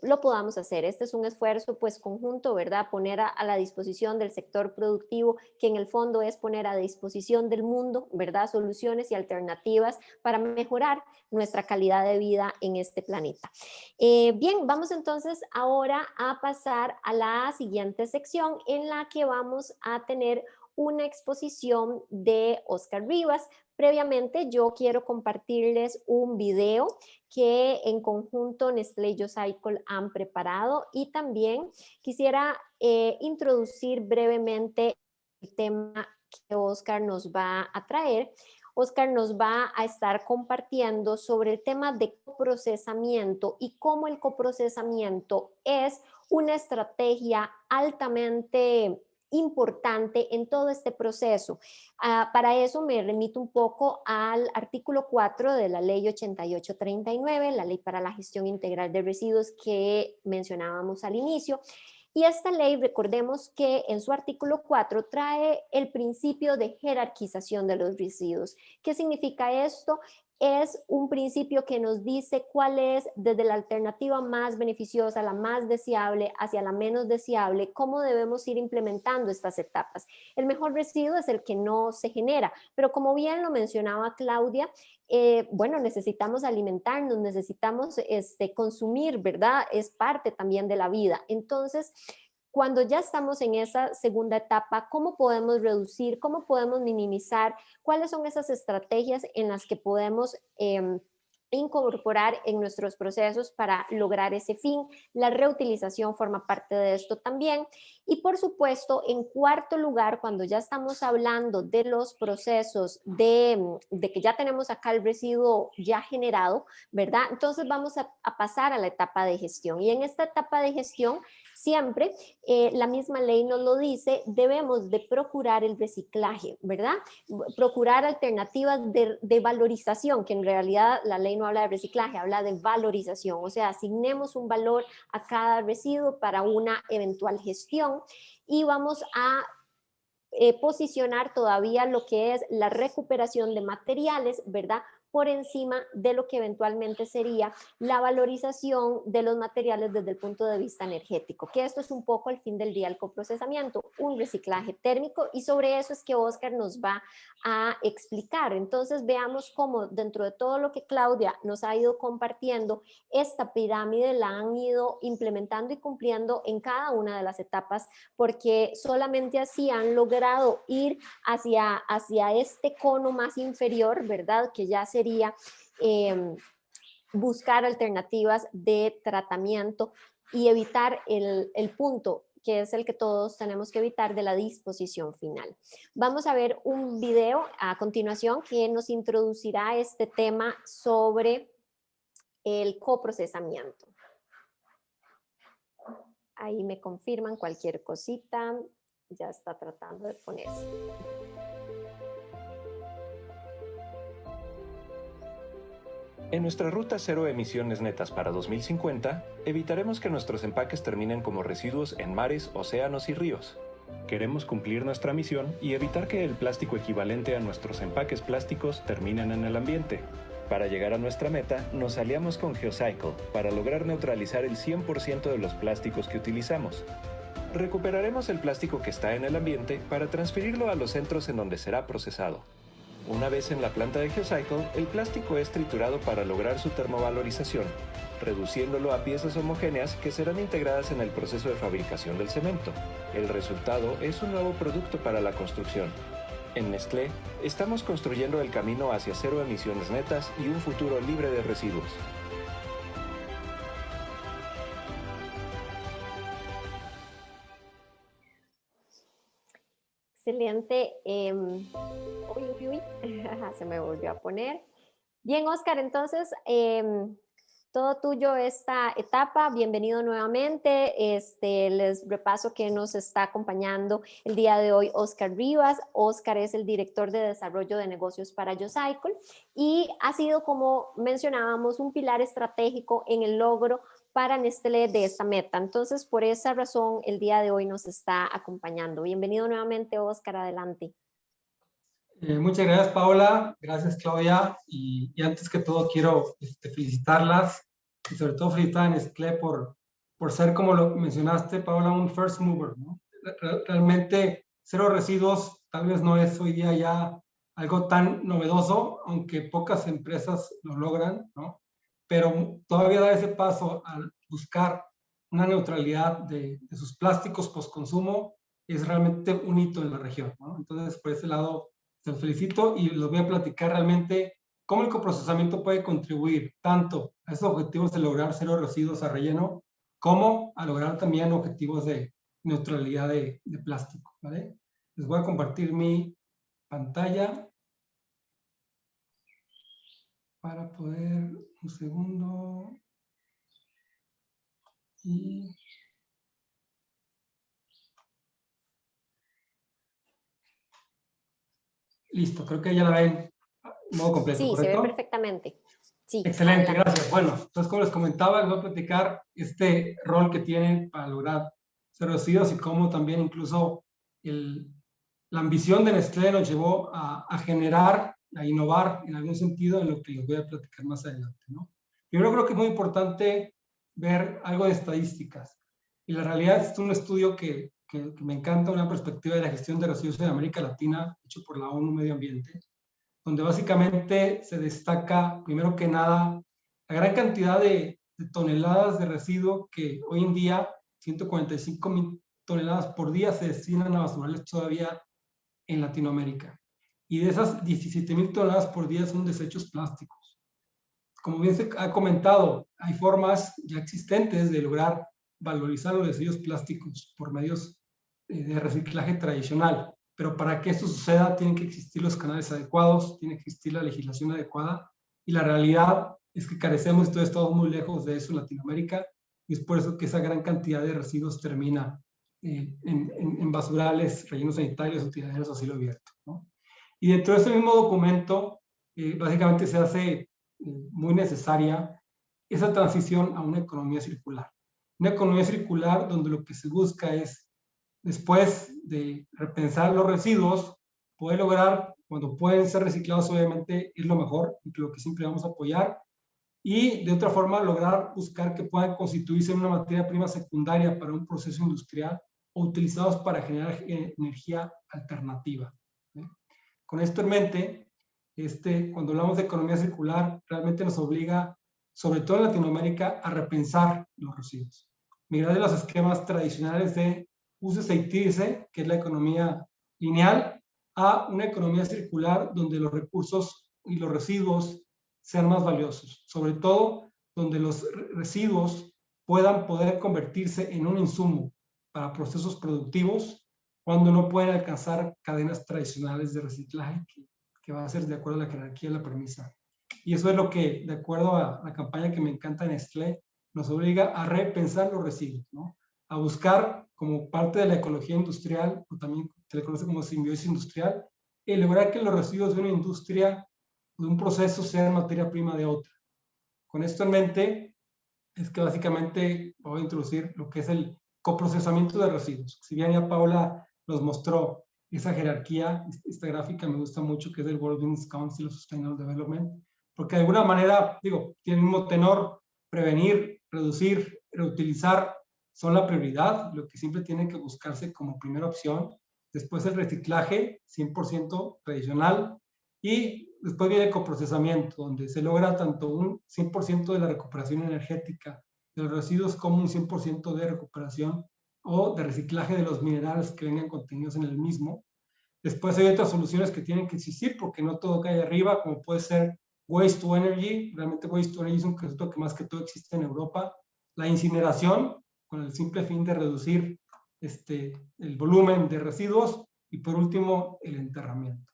lo podamos hacer. Este es un esfuerzo pues conjunto, ¿verdad? Poner a la disposición del sector productivo, que en el fondo es poner a disposición del mundo, ¿verdad? Soluciones y alternativas para mejorar nuestra calidad de vida en este planeta. Bien, vamos entonces ahora a pasar a la siguiente sección en la que vamos a tener una exposición de Oscar Rivas. Previamente, yo quiero compartirles un video que en conjunto Nestlé y YoCycle han preparado, y también quisiera introducir brevemente el tema que Oscar nos va a traer. Oscar nos va a estar compartiendo sobre el tema de coprocesamiento y cómo el coprocesamiento es una estrategia altamente importante en todo este proceso. Para eso me remito un poco al artículo 4 de la ley 8839, la ley para la gestión integral de residuos que mencionábamos al inicio. Y esta ley, recordemos que en su artículo 4 trae el principio de jerarquización de los residuos. ¿Qué significa esto? Es un principio que nos dice cuál es, desde la alternativa más beneficiosa, la más deseable, hacia la menos deseable, cómo debemos ir implementando estas etapas. El mejor residuo es el que no se genera, pero como bien lo mencionaba Claudia, bueno, necesitamos alimentarnos, necesitamos consumir, ¿verdad? Es parte también de la vida. Entonces, cuando ya estamos en esa segunda etapa, ¿cómo podemos reducir? ¿Cómo podemos minimizar? ¿Cuáles son esas estrategias en las que podemos incorporar en nuestros procesos para lograr ese fin? La reutilización forma parte de esto también. Y por supuesto, en cuarto lugar, cuando ya estamos hablando de los procesos de que ya tenemos acá el residuo ya generado, ¿verdad? Entonces vamos a pasar a la etapa de gestión. Y en esta etapa de gestión, siempre, la misma ley nos lo dice, debemos de procurar el reciclaje, ¿verdad? Procurar alternativas de valorización, que en realidad la ley no habla de reciclaje, habla de valorización, o sea, asignemos un valor a cada residuo para una eventual gestión, y vamos a posicionar todavía lo que es la recuperación de materiales, ¿verdad?, por encima de lo que eventualmente sería la valorización de los materiales desde el punto de vista energético, que esto es un poco al fin del día el coprocesamiento, un reciclaje térmico, y sobre eso es que Oscar nos va a explicar. Entonces veamos cómo dentro de todo lo que Claudia nos ha ido compartiendo, esta pirámide la han ido implementando y cumpliendo en cada una de las etapas, porque solamente así han logrado ir hacia este cono más inferior, ¿verdad?, que ya sería buscar alternativas de tratamiento y evitar el punto que es el que todos tenemos que evitar, de la disposición final. Vamos a ver un video a continuación que nos introducirá este tema sobre el coprocesamiento. Ahí me confirman cualquier cosita, ya está tratando de ponerse. En nuestra ruta cero emisiones netas para 2050, evitaremos que nuestros empaques terminen como residuos en mares, océanos y ríos. Queremos cumplir nuestra misión y evitar que el plástico equivalente a nuestros empaques plásticos terminen en el ambiente. Para llegar a nuestra meta, nos aliamos con GeoCycle para lograr neutralizar el 100% de los plásticos que utilizamos. Recuperaremos el plástico que está en el ambiente para transferirlo a los centros en donde será procesado. Una vez en la planta de GeoCycle, el plástico es triturado para lograr su termovalorización, reduciéndolo a piezas homogéneas que serán integradas en el proceso de fabricación del cemento. El resultado es un nuevo producto para la construcción. En Nestlé, estamos construyendo el camino hacia cero emisiones netas y un futuro libre de residuos. Excelente. Se me volvió a poner. Bien, Oscar, entonces, todo tuyo esta etapa. Bienvenido nuevamente. Les repaso que nos está acompañando el día de hoy Oscar Rivas. Oscar es el director de desarrollo de negocios para YoCycle y ha sido, como mencionábamos, un pilar estratégico en el logro para Nestlé de esta meta. Entonces, por esa razón, el día de hoy nos está acompañando. Bienvenido nuevamente, Oscar, adelante. Muchas gracias, Paola. Gracias, Claudia. Y antes que todo, quiero felicitarlas y sobre todo felicitar a Nestlé por ser, como lo mencionaste, Paola, un first mover, ¿no? Realmente, cero residuos tal vez no es hoy día ya algo tan novedoso, aunque pocas empresas lo logran, ¿no? Pero todavía dar ese paso al buscar una neutralidad de sus plásticos post-consumo es realmente un hito en la región, ¿no? Entonces, por ese lado, los felicito y les voy a platicar realmente cómo el coprocesamiento puede contribuir tanto a esos objetivos de lograr cero residuos a relleno, como a lograr también objetivos de neutralidad de plástico, ¿vale? Les voy a compartir mi pantalla para poder, un segundo, y listo, creo que ya la ven en modo completo, Sí, se ve ¿correcto? perfectamente. Sí, Excelente, adelante. gracias. Bueno, entonces como les comentaba, les voy a platicar este rol que tienen para lograr cero residuos y cómo también incluso la ambición de Nestlé nos llevó a generar, a innovar en algún sentido en lo que les voy a platicar más adelante, ¿no? Primero creo que es muy importante ver algo de estadísticas. Y la realidad es un estudio que me encanta, una perspectiva de la gestión de residuos en América Latina, hecho por la ONU Medio Ambiente, donde básicamente se destaca, primero que nada, la gran cantidad de toneladas de residuo que hoy en día, 145,000 toneladas por día, se destinan a basurales todavía en Latinoamérica. Y de esas 17,000 toneladas por día son desechos plásticos. Como bien se ha comentado, hay formas ya existentes de lograr valorizar los residuos plásticos por medios de reciclaje tradicional. Pero para que esto suceda, tienen que existir los canales adecuados, tiene que existir la legislación adecuada. Y la realidad es que carecemos, todavía estamos muy lejos de eso en Latinoamérica. Y es por eso que esa gran cantidad de residuos termina en basurales, rellenos sanitarios o tiraderos a cielo abierto, ¿no? Y dentro de ese mismo documento, básicamente se hace muy necesaria esa transición a una economía circular. Una economía circular donde lo que se busca es, después de repensar los residuos, poder lograr, cuando pueden ser reciclados, obviamente es lo mejor y lo que siempre vamos a apoyar, y de otra forma lograr buscar que puedan constituirse en una materia prima secundaria para un proceso industrial o utilizados para generar energía alternativa. Con esto en mente, cuando hablamos de economía circular, realmente nos obliga, sobre todo en Latinoamérica, a repensar los residuos. Migrar de los esquemas tradicionales de úsese y tírese, que es la economía lineal, a una economía circular donde los recursos y los residuos sean más valiosos, sobre todo donde los residuos puedan poder convertirse en un insumo para procesos productivos cuando no pueden alcanzar cadenas tradicionales de reciclaje que va a ser de acuerdo a la jerarquía y la premisa. Y eso es lo que, de acuerdo a la campaña que me encanta en Nestlé, nos obliga a repensar los residuos, ¿no? A buscar como parte de la ecología industrial, o también se le conoce como simbiosis industrial, el lograr que los residuos de una industria, de un proceso, sean materia prima de otra. Con esto en mente, es que básicamente voy a introducir lo que es el coprocesamiento de residuos. Si bien ya Paula nos mostró esa jerarquía, esta gráfica me gusta mucho, que es del World Business Council of Sustainable Development, porque de alguna manera, digo, tiene el mismo tenor: prevenir, reducir, reutilizar son la prioridad, lo que siempre tiene que buscarse como primera opción. Después el reciclaje, 100% tradicional, y después viene el coprocesamiento, donde se logra tanto un 100% de la recuperación energética de los residuos como un 100% de recuperación o de reciclaje de los minerales que vengan contenidos en el mismo. Después hay otras soluciones que tienen que existir, porque no todo cae arriba, como puede ser Waste to Energy. Realmente Waste to Energy es un concepto que más que todo existe en Europa. La incineración, con el simple fin de reducir el volumen de residuos. Y por último, el enterramiento.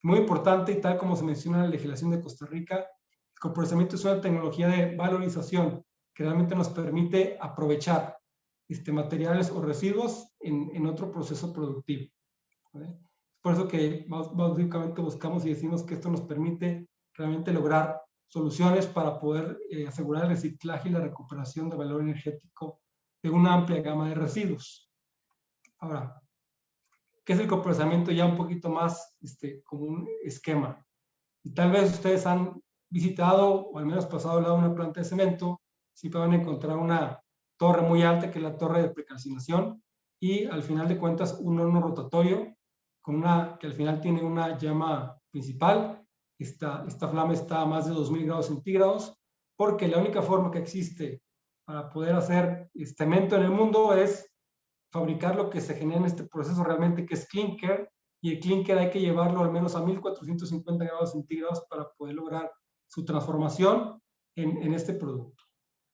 Muy importante, y tal como se menciona en la legislación de Costa Rica, el coprocesamiento es una tecnología de valorización que realmente nos permite aprovechar materiales o residuos en otro proceso productivo, ¿vale? Por eso que básicamente buscamos y decimos que esto nos permite realmente lograr soluciones para poder asegurar el reciclaje y la recuperación de valor energético de una amplia gama de residuos. Ahora, ¿qué es el coprocesamiento? Ya un poquito más como un esquema. Y tal vez ustedes han visitado o al menos pasado al lado de una planta de cemento, siempre van a encontrar una torre muy alta, que es la torre de precalcinación, y al final de cuentas un horno rotatorio con que al final tiene una llama principal. Esta flama está a más de 2000 grados centígrados, porque la única forma que existe para poder hacer cemento en el mundo es fabricar lo que se genera en este proceso realmente, que es clinker, y el clinker hay que llevarlo al menos a 1450 grados centígrados para poder lograr su transformación en este producto.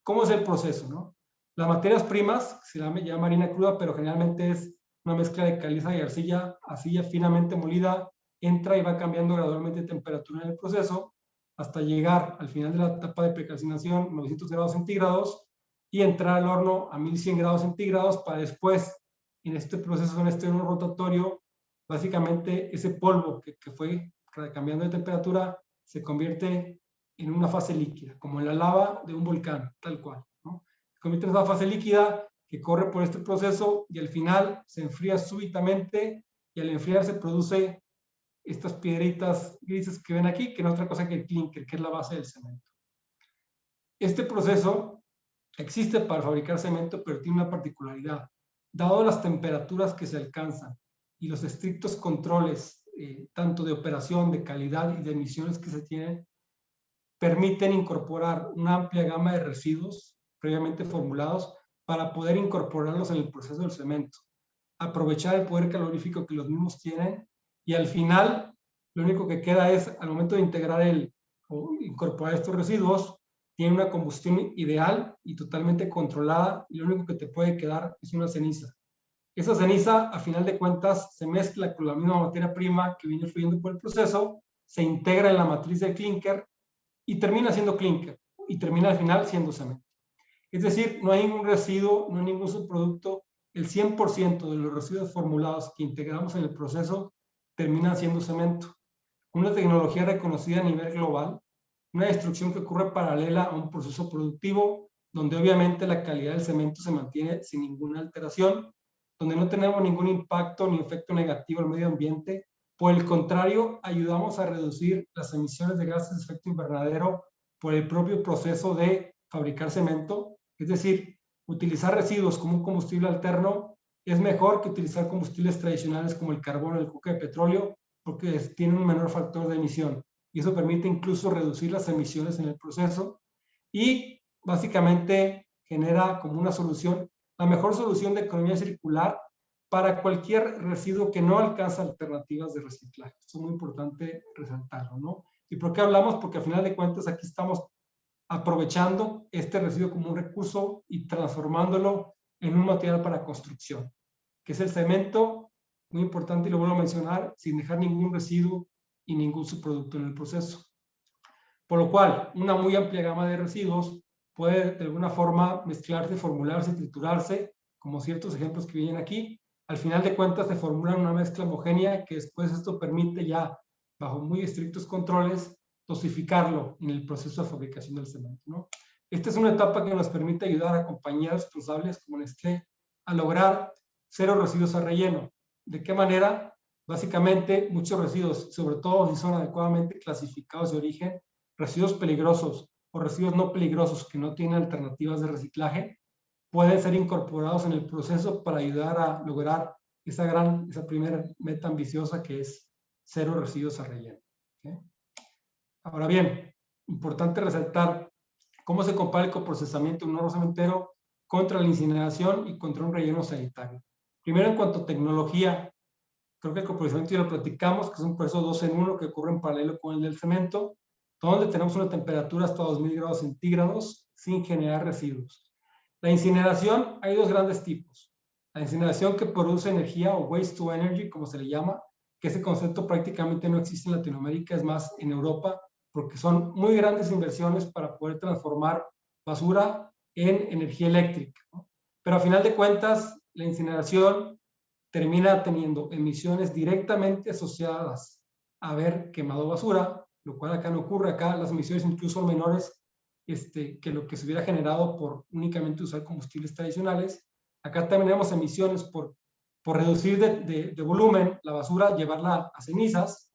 ¿Cómo es el proceso, no? Las materias primas, se llama harina cruda, pero generalmente es una mezcla de caliza y arcilla finamente molida, entra y va cambiando gradualmente de temperatura en el proceso hasta llegar al final de la etapa de precalcinación, 900 grados centígrados, y entrar al horno a 1100 grados centígrados para después, en este proceso, en este horno rotatorio, básicamente ese polvo que fue cambiando de temperatura se convierte en una fase líquida, como en la lava de un volcán, tal cual, ¿no? Se convierte en una fase líquida que corre por este proceso y al final se enfría súbitamente, y al enfriarse produce estas piedritas grises que ven aquí, que no es otra cosa que el clinker, que es la base del cemento. Este proceso existe para fabricar cemento, pero tiene una particularidad. Dado las temperaturas que se alcanzan y los estrictos controles, tanto de operación, de calidad y de emisiones que se tienen, permiten incorporar una amplia gama de residuos previamente formulados para poder incorporarlos en el proceso del cemento, aprovechar el poder calorífico que los mismos tienen, y al final lo único que queda es, al momento de integrar o incorporar estos residuos, tiene una combustión ideal y totalmente controlada, y lo único que te puede quedar es una ceniza. Esa ceniza, a final de cuentas, se mezcla con la misma materia prima que viene fluyendo por el proceso, se integra en la matriz del clinker y termina siendo clinker, y termina al final siendo cemento. Es decir, no hay ningún residuo, no hay ningún subproducto. El 100% de los residuos formulados que integramos en el proceso terminan siendo cemento. Una tecnología reconocida a nivel global, una destrucción que ocurre paralela a un proceso productivo, donde obviamente la calidad del cemento se mantiene sin ninguna alteración, donde no tenemos ningún impacto ni efecto negativo al medio ambiente. Por el contrario, ayudamos a reducir las emisiones de gases de efecto invernadero por el propio proceso de fabricar cemento. Es decir, utilizar residuos como un combustible alterno es mejor que utilizar combustibles tradicionales como el carbón o el coque de petróleo, porque tienen un menor factor de emisión, y eso permite incluso reducir las emisiones en el proceso, y básicamente genera como una solución, la mejor solución de economía circular para cualquier residuo que no alcanza alternativas de reciclaje. Esto es muy importante resaltarlo, ¿no? ¿Y por qué hablamos? Porque al final de cuentas aquí estamos aprovechando este residuo como un recurso y transformándolo en un material para construcción, que es el cemento, muy importante, y lo vuelvo a mencionar, sin dejar ningún residuo y ningún subproducto en el proceso. Por lo cual, una muy amplia gama de residuos puede de alguna forma mezclarse, formularse, triturarse, como ciertos ejemplos que vienen aquí. Al final de cuentas se formula una mezcla homogénea que después esto permite ya, bajo muy estrictos controles, dosificarlo en el proceso de fabricación del cemento, ¿no? Esta es una etapa que nos permite ayudar a compañías responsables como Nestlé a lograr cero residuos a relleno. ¿De qué manera? Básicamente, muchos residuos, sobre todo si son adecuadamente clasificados de origen, residuos peligrosos o residuos no peligrosos que no tienen alternativas de reciclaje, pueden ser incorporados en el proceso para ayudar a lograr esa primera meta ambiciosa, que es cero residuos a relleno. ¿Okay? Ahora bien, importante resaltar cómo se compara el coprocesamiento de un horno cementero contra la incineración y contra un relleno sanitario. Primero, en cuanto a tecnología, creo que el coprocesamiento ya lo platicamos, que es un proceso 2 en 1 que ocurre en paralelo con el del cemento, donde tenemos una temperatura hasta 2000 grados centígrados sin generar residuos. La incineración, hay dos grandes tipos. La incineración que produce energía, o waste to energy, como se le llama, que ese concepto prácticamente no existe en Latinoamérica, es más en Europa, porque son muy grandes inversiones para poder transformar basura en energía eléctrica, ¿no? Pero a final de cuentas, la incineración termina teniendo emisiones directamente asociadas a haber quemado basura, lo cual acá no ocurre. Acá las emisiones incluso son menores que lo que se hubiera generado por únicamente usar combustibles tradicionales. Acá también tenemos emisiones por reducir de volumen la basura, llevarla a cenizas.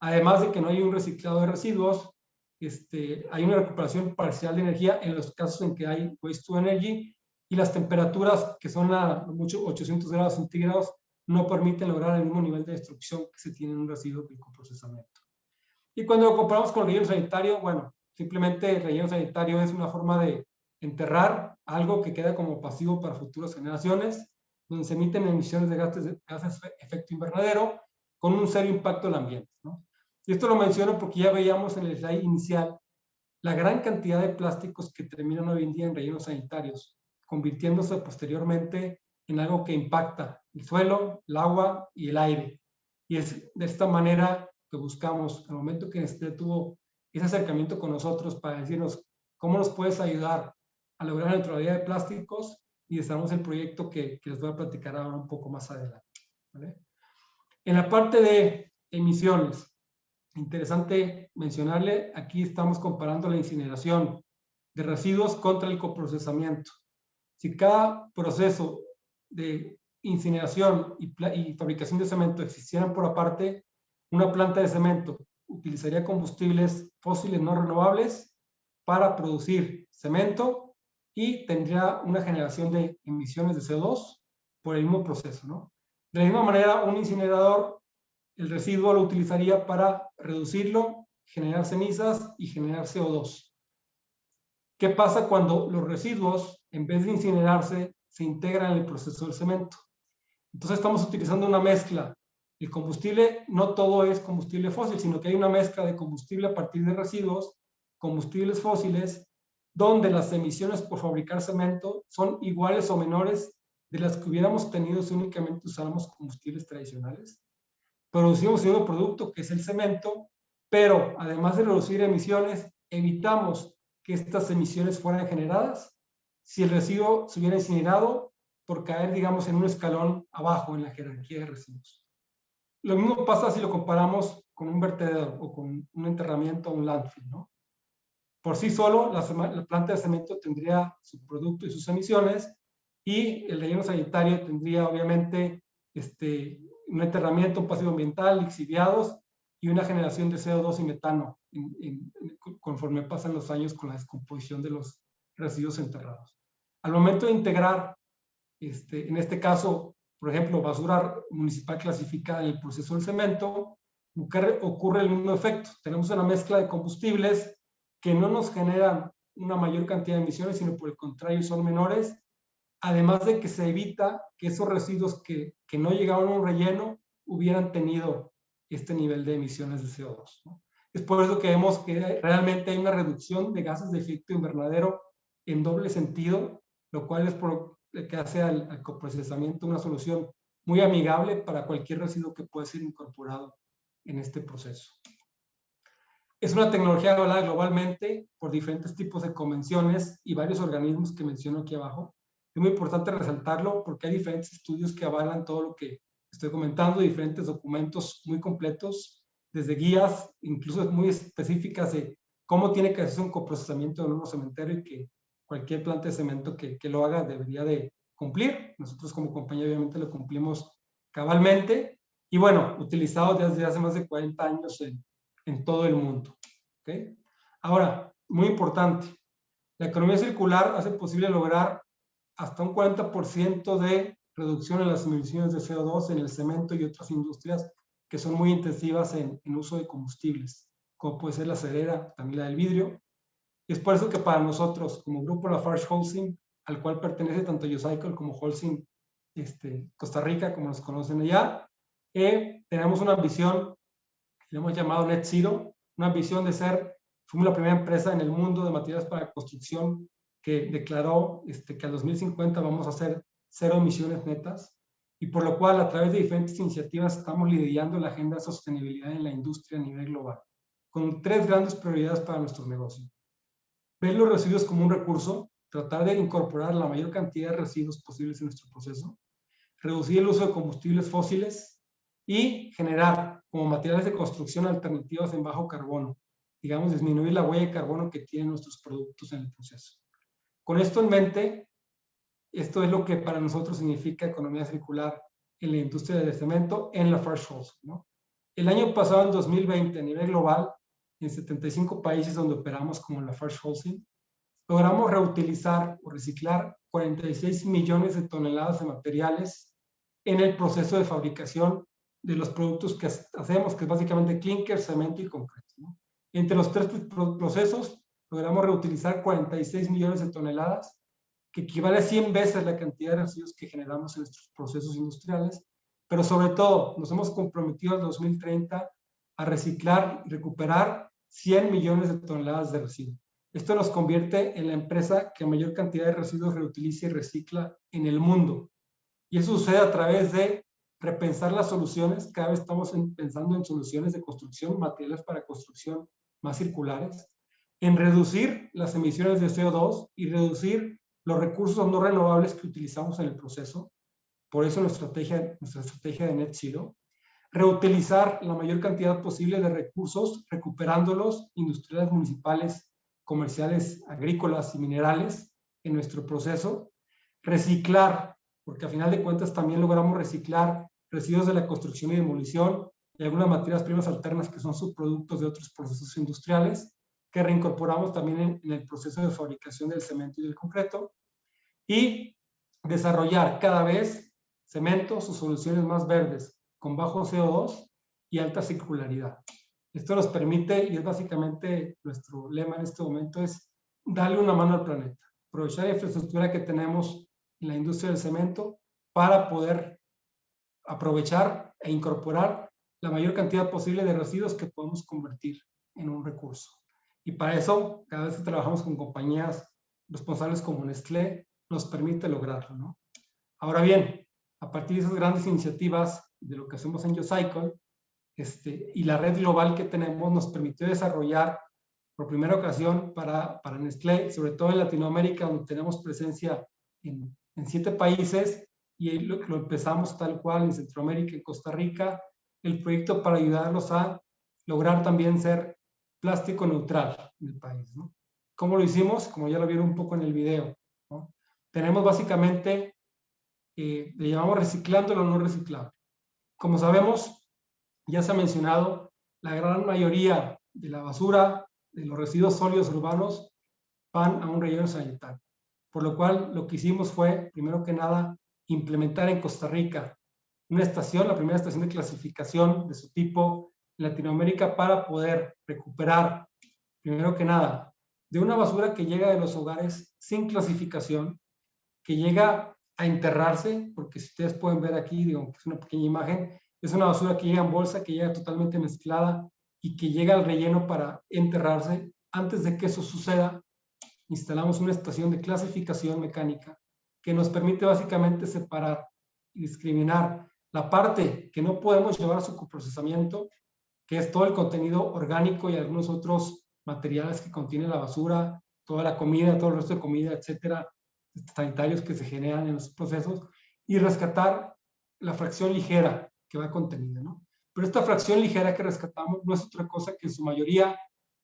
Además de que no hay un reciclado de residuos, hay una recuperación parcial de energía en los casos en que hay waste to energy, y las temperaturas, que son a mucho 800 grados centígrados, no permiten lograr el mismo nivel de destrucción que se tiene en un residuo del coprocesamiento. Y cuando lo comparamos con el relleno sanitario, bueno, simplemente el relleno sanitario es una forma de enterrar algo que queda como pasivo para futuras generaciones, donde se emiten emisiones de gases de efecto invernadero con un serio impacto al ambiente, ¿no? Y esto lo menciono porque ya veíamos en el slide inicial la gran cantidad de plásticos que terminan hoy en día en rellenos sanitarios, convirtiéndose posteriormente en algo que impacta el suelo, el agua y el aire. Y es de esta manera que buscamos, al momento que Nestlé tuvo ese acercamiento con nosotros para decirnos cómo nos puedes ayudar a lograr la neutralidad de plásticos, y desarrollamos el proyecto que les voy a platicar ahora un poco más adelante, ¿vale? En la parte de emisiones, interesante mencionarle, aquí estamos comparando la incineración de residuos contra el coprocesamiento. Si cada proceso de incineración y fabricación de cemento existieran por aparte, una planta de cemento utilizaría combustibles fósiles no renovables para producir cemento y tendría una generación de emisiones de CO2 por el mismo proceso, ¿no? De la misma manera, un incinerador, el residuo lo utilizaría para reducirlo, generar cenizas y generar CO2. ¿Qué pasa cuando los residuos, en vez de incinerarse, se integran en el proceso del cemento? Entonces estamos utilizando una mezcla. El combustible, no todo es combustible fósil, sino que hay una mezcla de combustible a partir de residuos, combustibles fósiles, donde las emisiones por fabricar cemento son iguales o menores de las que hubiéramos tenido si únicamente usáramos combustibles tradicionales. Producimos un nuevo producto que es el cemento, pero además de reducir emisiones, evitamos que estas emisiones fueran generadas si el residuo se hubiera incinerado por caer, digamos, en un escalón abajo en la jerarquía de residuos. Lo mismo pasa si lo comparamos con un vertedero o con un enterramiento o un landfill, ¿no? Por sí solo, la planta de cemento tendría su producto y sus emisiones, y el relleno sanitario tendría, obviamente, un enterramiento, un pasivo ambiental, lixiviados y una generación de CO2 y metano conforme pasan los años con la descomposición de los residuos enterrados. Al momento de integrar, en este caso, por ejemplo, basura municipal clasificada en el proceso del cemento, ocurre el mismo efecto. Tenemos una mezcla de combustibles que no nos generan una mayor cantidad de emisiones, sino por el contrario son menores, además de que se evita que esos residuos que no llegaban a un relleno hubieran tenido este nivel de emisiones de CO2, ¿no? Es por eso que vemos que realmente hay una reducción de gases de efecto invernadero en doble sentido, lo cual es por lo que hace al coprocesamiento una solución muy amigable para cualquier residuo que pueda ser incorporado en este proceso. Es una tecnología avalada globalmente por diferentes tipos de convenciones y varios organismos que menciono aquí abajo. Es muy importante resaltarlo porque hay diferentes estudios que avalan todo lo que estoy comentando, diferentes documentos muy completos, desde guías, incluso muy específicas de cómo tiene que hacerse un coprocesamiento de un nuevo cementerio, y que cualquier planta de cemento que lo haga debería de cumplir. Nosotros como compañía obviamente lo cumplimos cabalmente, y bueno, utilizado desde hace más de 40 años en todo el mundo, ¿okay? Ahora, muy importante, la economía circular hace posible lograr hasta un 40% de reducción en las emisiones de CO2 en el cemento y otras industrias que son muy intensivas en uso de combustibles, como puede ser la acerera, también la del vidrio. Y es por eso que para nosotros, como grupo Lafarge Holcim, al cual pertenece tanto YoCycle como Holcim Costa Rica, como nos conocen allá, tenemos una ambición que le hemos llamado Net Zero, una ambición de fuimos la primera empresa en el mundo de materiales para construcción que declaró que al 2050 vamos a hacer 0 emisiones netas, y por lo cual a través de diferentes iniciativas estamos liderando la agenda de sostenibilidad en la industria a nivel global, con 3 grandes prioridades para nuestros negocios. Ver los residuos como un recurso, tratar de incorporar la mayor cantidad de residuos posibles en nuestro proceso, reducir el uso de combustibles fósiles y generar como materiales de construcción alternativas en bajo carbono, digamos, disminuir la huella de carbono que tienen nuestros productos en el proceso. Con esto en mente, esto es lo que para nosotros significa economía circular en la industria del cemento en Lafarge Holcim, ¿no? El año pasado, en 2020, a nivel global, en 75 países donde operamos como Lafarge Holcim, logramos reutilizar o reciclar 46 millones de toneladas de materiales en el proceso de fabricación de los productos que hacemos, que es básicamente clinker, cemento y concreto, ¿no? Entre los 3 procesos logramos reutilizar 46 millones de toneladas, que equivale a 100 veces la cantidad de residuos que generamos en nuestros procesos industriales, pero sobre todo nos hemos comprometido en 2030 a reciclar y recuperar 100 millones de toneladas de residuos. Esto nos convierte en la empresa que mayor cantidad de residuos reutiliza y recicla en el mundo. Y eso sucede a través de repensar las soluciones. Cada vez estamos pensando en soluciones de construcción, materiales para construcción más circulares, en reducir las emisiones de CO2 y reducir los recursos no renovables que utilizamos en el proceso. Por eso nuestra estrategia de Net Zero. Reutilizar la mayor cantidad posible de recursos, recuperándolos, industriales, municipales, comerciales, agrícolas y minerales en nuestro proceso. Reciclar, porque a final de cuentas también logramos reciclar residuos de la construcción y demolición y algunas materias primas alternas que son subproductos de otros procesos industriales, que reincorporamos también en el proceso de fabricación del cemento y del concreto. Y desarrollar cada vez cementos o soluciones más verdes, con bajo CO2 y alta circularidad. Esto nos permite, y es básicamente nuestro lema en este momento, es darle una mano al planeta, aprovechar la infraestructura que tenemos en la industria del cemento para poder aprovechar e incorporar la mayor cantidad posible de residuos que podemos convertir en un recurso. Y para eso, cada vez que trabajamos con compañías responsables como Nestlé, nos permite lograrlo, ¿no? Ahora bien, a partir de esas grandes iniciativas de lo que hacemos en YoCycle, y la red global que tenemos nos permitió desarrollar por primera ocasión para Nestlé, sobre todo en Latinoamérica, donde tenemos presencia en 7 países, y lo empezamos tal cual en Centroamérica, en Costa Rica, el proyecto para ayudarlos a lograr también ser plástico neutral en el país, ¿no? ¿Cómo lo hicimos? Como ya lo vieron un poco en el video, ¿no? Tenemos básicamente, le llamamos reciclando lo no reciclable. Como sabemos, ya se ha mencionado, la gran mayoría de la basura, de los residuos sólidos urbanos, van a un relleno sanitario. Por lo cual, lo que hicimos fue, primero que nada, implementar en Costa Rica una estación, la primera estación de clasificación de su tipo en Latinoamérica, para poder recuperar, primero que nada, de una basura que llega de los hogares sin clasificación, que llega a enterrarse, porque si ustedes pueden ver aquí, digo, que es una pequeña imagen, es una basura que llega en bolsa, que llega totalmente mezclada y que llega al relleno para enterrarse. Antes de que eso suceda, instalamos una estación de clasificación mecánica que nos permite básicamente separar y discriminar la parte que no podemos llevar a su coprocesamiento, que es todo el contenido orgánico y algunos otros materiales que contiene la basura, toda la comida, todo el resto de comida, etcétera, sanitarios que se generan en los procesos, y rescatar la fracción ligera que va contenida, ¿no? Pero esta fracción ligera que rescatamos no es otra cosa que en su mayoría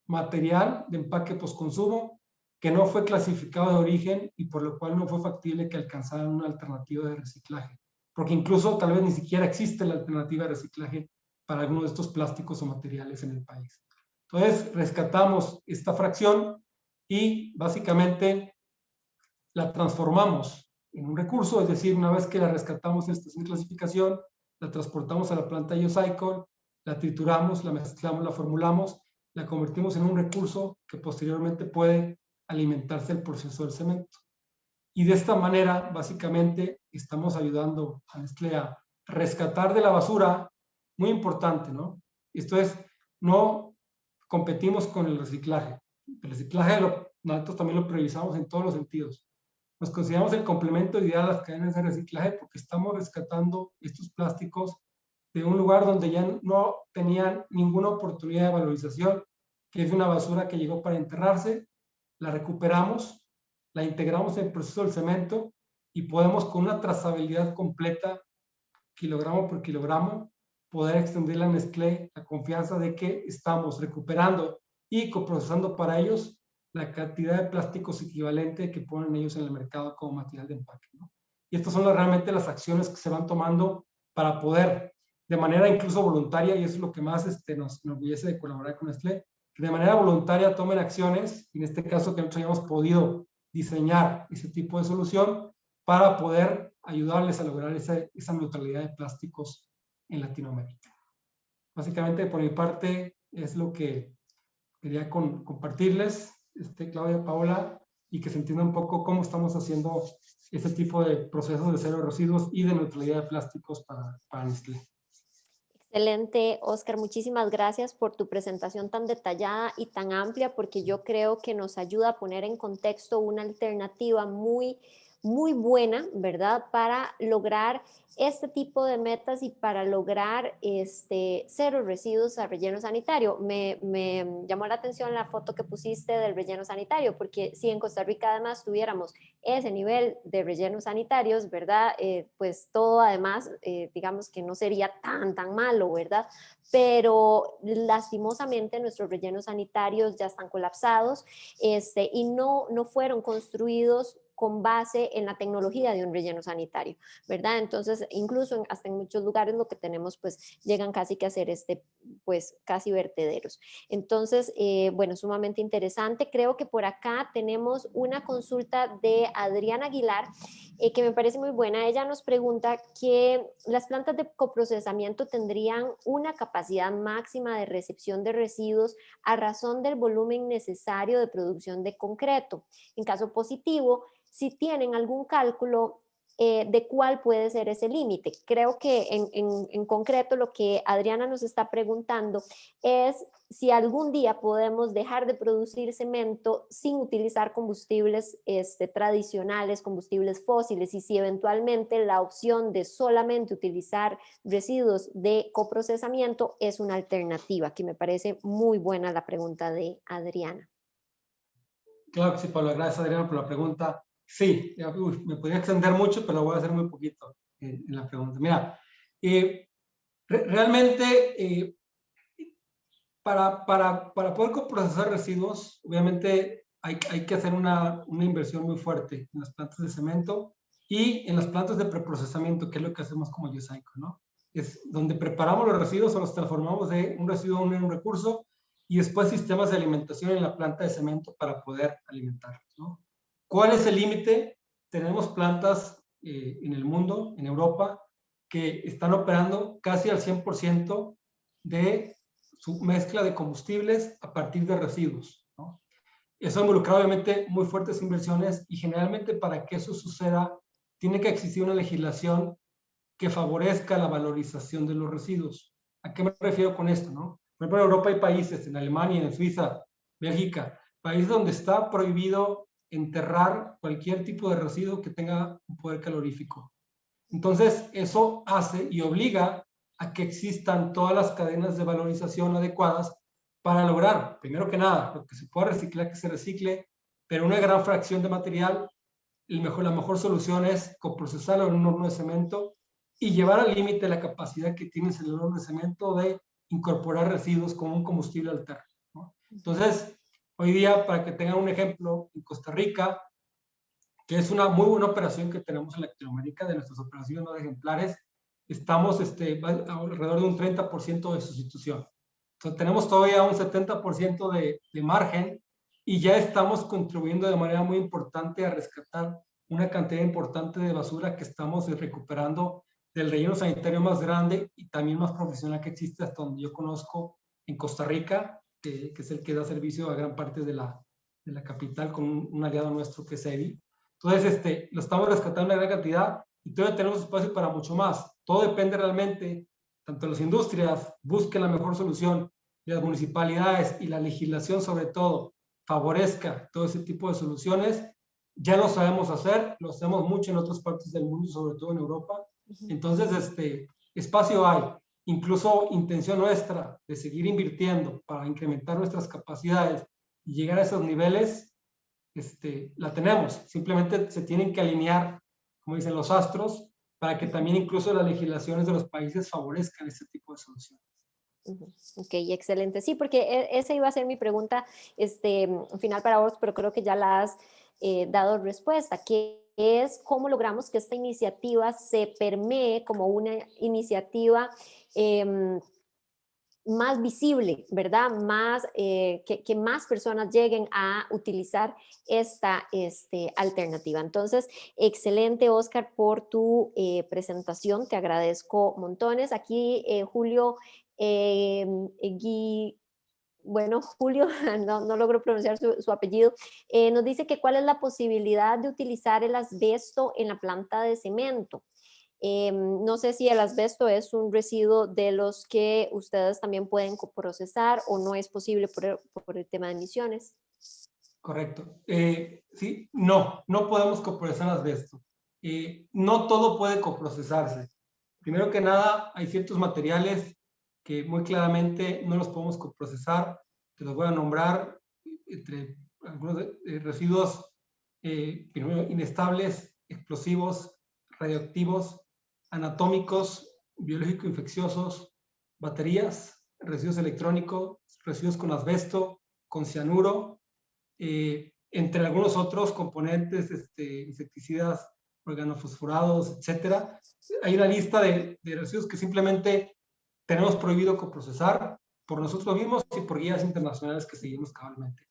material de empaque postconsumo que no fue clasificado de origen y por lo cual no fue factible que alcanzaran una alternativa de reciclaje, porque incluso tal vez ni siquiera existe la alternativa de reciclaje para algunos de estos plásticos o materiales en el país. Entonces rescatamos esta fracción y básicamente la transformamos en un recurso, es decir, una vez que la rescatamos en estación de clasificación, la transportamos a la planta YoCycle, la trituramos, la mezclamos, la formulamos, la convertimos en un recurso que posteriormente puede alimentarse el proceso del cemento. Y de esta manera, básicamente, estamos ayudando a Nestlé a rescatar de la basura, muy importante, ¿no? Esto es, no competimos con el reciclaje. El reciclaje nosotros también lo priorizamos en todos los sentidos. Nos consideramos el complemento ideal a las cadenas de reciclaje porque estamos rescatando estos plásticos de un lugar donde ya no tenían ninguna oportunidad de valorización, que es una basura que llegó para enterrarse, la recuperamos, la integramos en el proceso del cemento y podemos con una trazabilidad completa, kilogramo por kilogramo, poder extenderle a Nestlé la confianza de que estamos recuperando y coprocesando para ellos la cantidad de plásticos equivalente que ponen ellos en el mercado como material de empaque, ¿no? Y estas son realmente las acciones que se van tomando para poder, de manera incluso voluntaria, y eso es lo que más nos enorgullece de colaborar con Nestlé, que de manera voluntaria tomen acciones, en este caso que nosotros hayamos podido diseñar ese tipo de solución para poder ayudarles a lograr esa neutralidad de plásticos en Latinoamérica. Básicamente, por mi parte, es lo que quería compartirles. Claudia, Paola, y que se entienda un poco cómo estamos haciendo este tipo de procesos de cero de residuos y de neutralidad de plásticos para Nestlé. Excelente, Oscar. Muchísimas gracias por tu presentación tan detallada y tan amplia, porque yo creo que nos ayuda a poner en contexto una alternativa muy, muy buena, ¿verdad? Para lograr este tipo de metas y para lograr cero residuos a relleno sanitario. Me llamó la atención la foto que pusiste del relleno sanitario, porque si en Costa Rica además tuviéramos ese nivel de rellenos sanitarios, ¿verdad? Pues todo además, digamos que no sería tan malo, ¿verdad? Pero lastimosamente nuestros rellenos sanitarios ya están colapsados y no fueron construidos con base en la tecnología de un relleno sanitario, ¿verdad? Entonces, incluso hasta en muchos lugares lo que tenemos, pues, llegan casi que a ser pues, casi vertederos. Entonces, bueno, sumamente interesante. Creo que por acá tenemos una consulta de Adriana Aguilar, que me parece muy buena. Ella nos pregunta que las plantas de coprocesamiento tendrían una capacidad máxima de recepción de residuos a razón del volumen necesario de producción de concreto. En caso positivo, si tienen algún cálculo de cuál puede ser ese límite. Creo que en concreto lo que Adriana nos está preguntando es si algún día podemos dejar de producir cemento sin utilizar combustibles tradicionales, combustibles fósiles, y si eventualmente la opción de solamente utilizar residuos de coprocesamiento es una alternativa, que me parece muy buena la pregunta de Adriana. Claro que sí, Pablo. Gracias, Adriana, por la pregunta. Sí, me podría extender mucho, pero lo voy a hacer muy poquito en la pregunta. Mira, realmente para poder coprocesar residuos, obviamente hay que hacer una inversión muy fuerte en las plantas de cemento y en las plantas de preprocesamiento, que es lo que hacemos como Geosaico, ¿no? Es donde preparamos los residuos o los transformamos de un residuo en un recurso y después sistemas de alimentación en la planta de cemento para poder alimentarlos, ¿no? ¿Cuál es el límite? Tenemos plantas en el mundo, en Europa, que están operando casi al 100% de su mezcla de combustibles a partir de residuos, ¿no? Eso involucra obviamente muy fuertes inversiones y generalmente para que eso suceda tiene que existir una legislación que favorezca la valorización de los residuos. ¿A qué me refiero con esto, no? Por ejemplo, en Europa hay países, en Alemania, en Suiza, Bélgica, países donde está prohibido enterrar cualquier tipo de residuo que tenga un poder calorífico. Entonces, eso hace y obliga a que existan todas las cadenas de valorización adecuadas para lograr, primero que nada, lo que se pueda reciclar, que se recicle, pero una gran fracción de material, la mejor solución es coprocesarlo en un horno de cemento y llevar al límite la capacidad que tienes en el horno de cemento de incorporar residuos como un combustible alterno, ¿no? Entonces, hoy día, para que tengan un ejemplo, en Costa Rica, que es una muy buena operación que tenemos en Latinoamérica, de nuestras operaciones no ejemplares, estamos alrededor de un 30% de sustitución. Entonces, tenemos todavía un 70% de margen y ya estamos contribuyendo de manera muy importante a rescatar una cantidad importante de basura que estamos recuperando del relleno sanitario más grande y también más profesional que existe hasta donde yo conozco en Costa Rica, que es el que da servicio a gran parte de la capital con un aliado nuestro que es EBI. Entonces, lo estamos rescatando en una gran cantidad y todavía tenemos espacio para mucho más. Todo depende realmente, tanto las industrias busquen la mejor solución, y las municipalidades y la legislación sobre todo favorezca todo ese tipo de soluciones. Ya lo sabemos hacer, lo hacemos mucho en otras partes del mundo, sobre todo en Europa. Entonces, espacio hay, incluso intención nuestra de seguir invirtiendo para incrementar nuestras capacidades y llegar a esos niveles, la tenemos. Simplemente se tienen que alinear, como dicen los astros, para que también incluso las legislaciones de los países favorezcan este tipo de soluciones. Ok, excelente. Sí, porque esa iba a ser mi pregunta final para vos, pero creo que ya la has dado respuesta, que es cómo logramos que esta iniciativa se permee como una iniciativa más visible, ¿verdad? Más, que más personas lleguen a utilizar esta alternativa. Entonces, excelente, Oscar, por tu presentación. Te agradezco montones. Aquí, Julio bueno, Julio, no logro pronunciar su apellido, nos dice que cuál es la posibilidad de utilizar el asbesto en la planta de cemento. No sé si el asbesto es un residuo de los que ustedes también pueden coprocesar o no es posible por el tema de emisiones. Correcto. Sí, no podemos coprocesar asbesto. No todo puede coprocesarse. Primero que nada, hay ciertos materiales que muy claramente no los podemos coprocesar. Te los voy a nombrar entre algunos residuos primero inestables, explosivos, radioactivos, anatómicos, biológico-infecciosos, baterías, residuos electrónicos, residuos con asbesto, con cianuro, entre algunos otros componentes, insecticidas, organofosforados, etcétera. Hay una lista de residuos que simplemente tenemos prohibido coprocesar por nosotros mismos y por guías internacionales que seguimos cabalmente.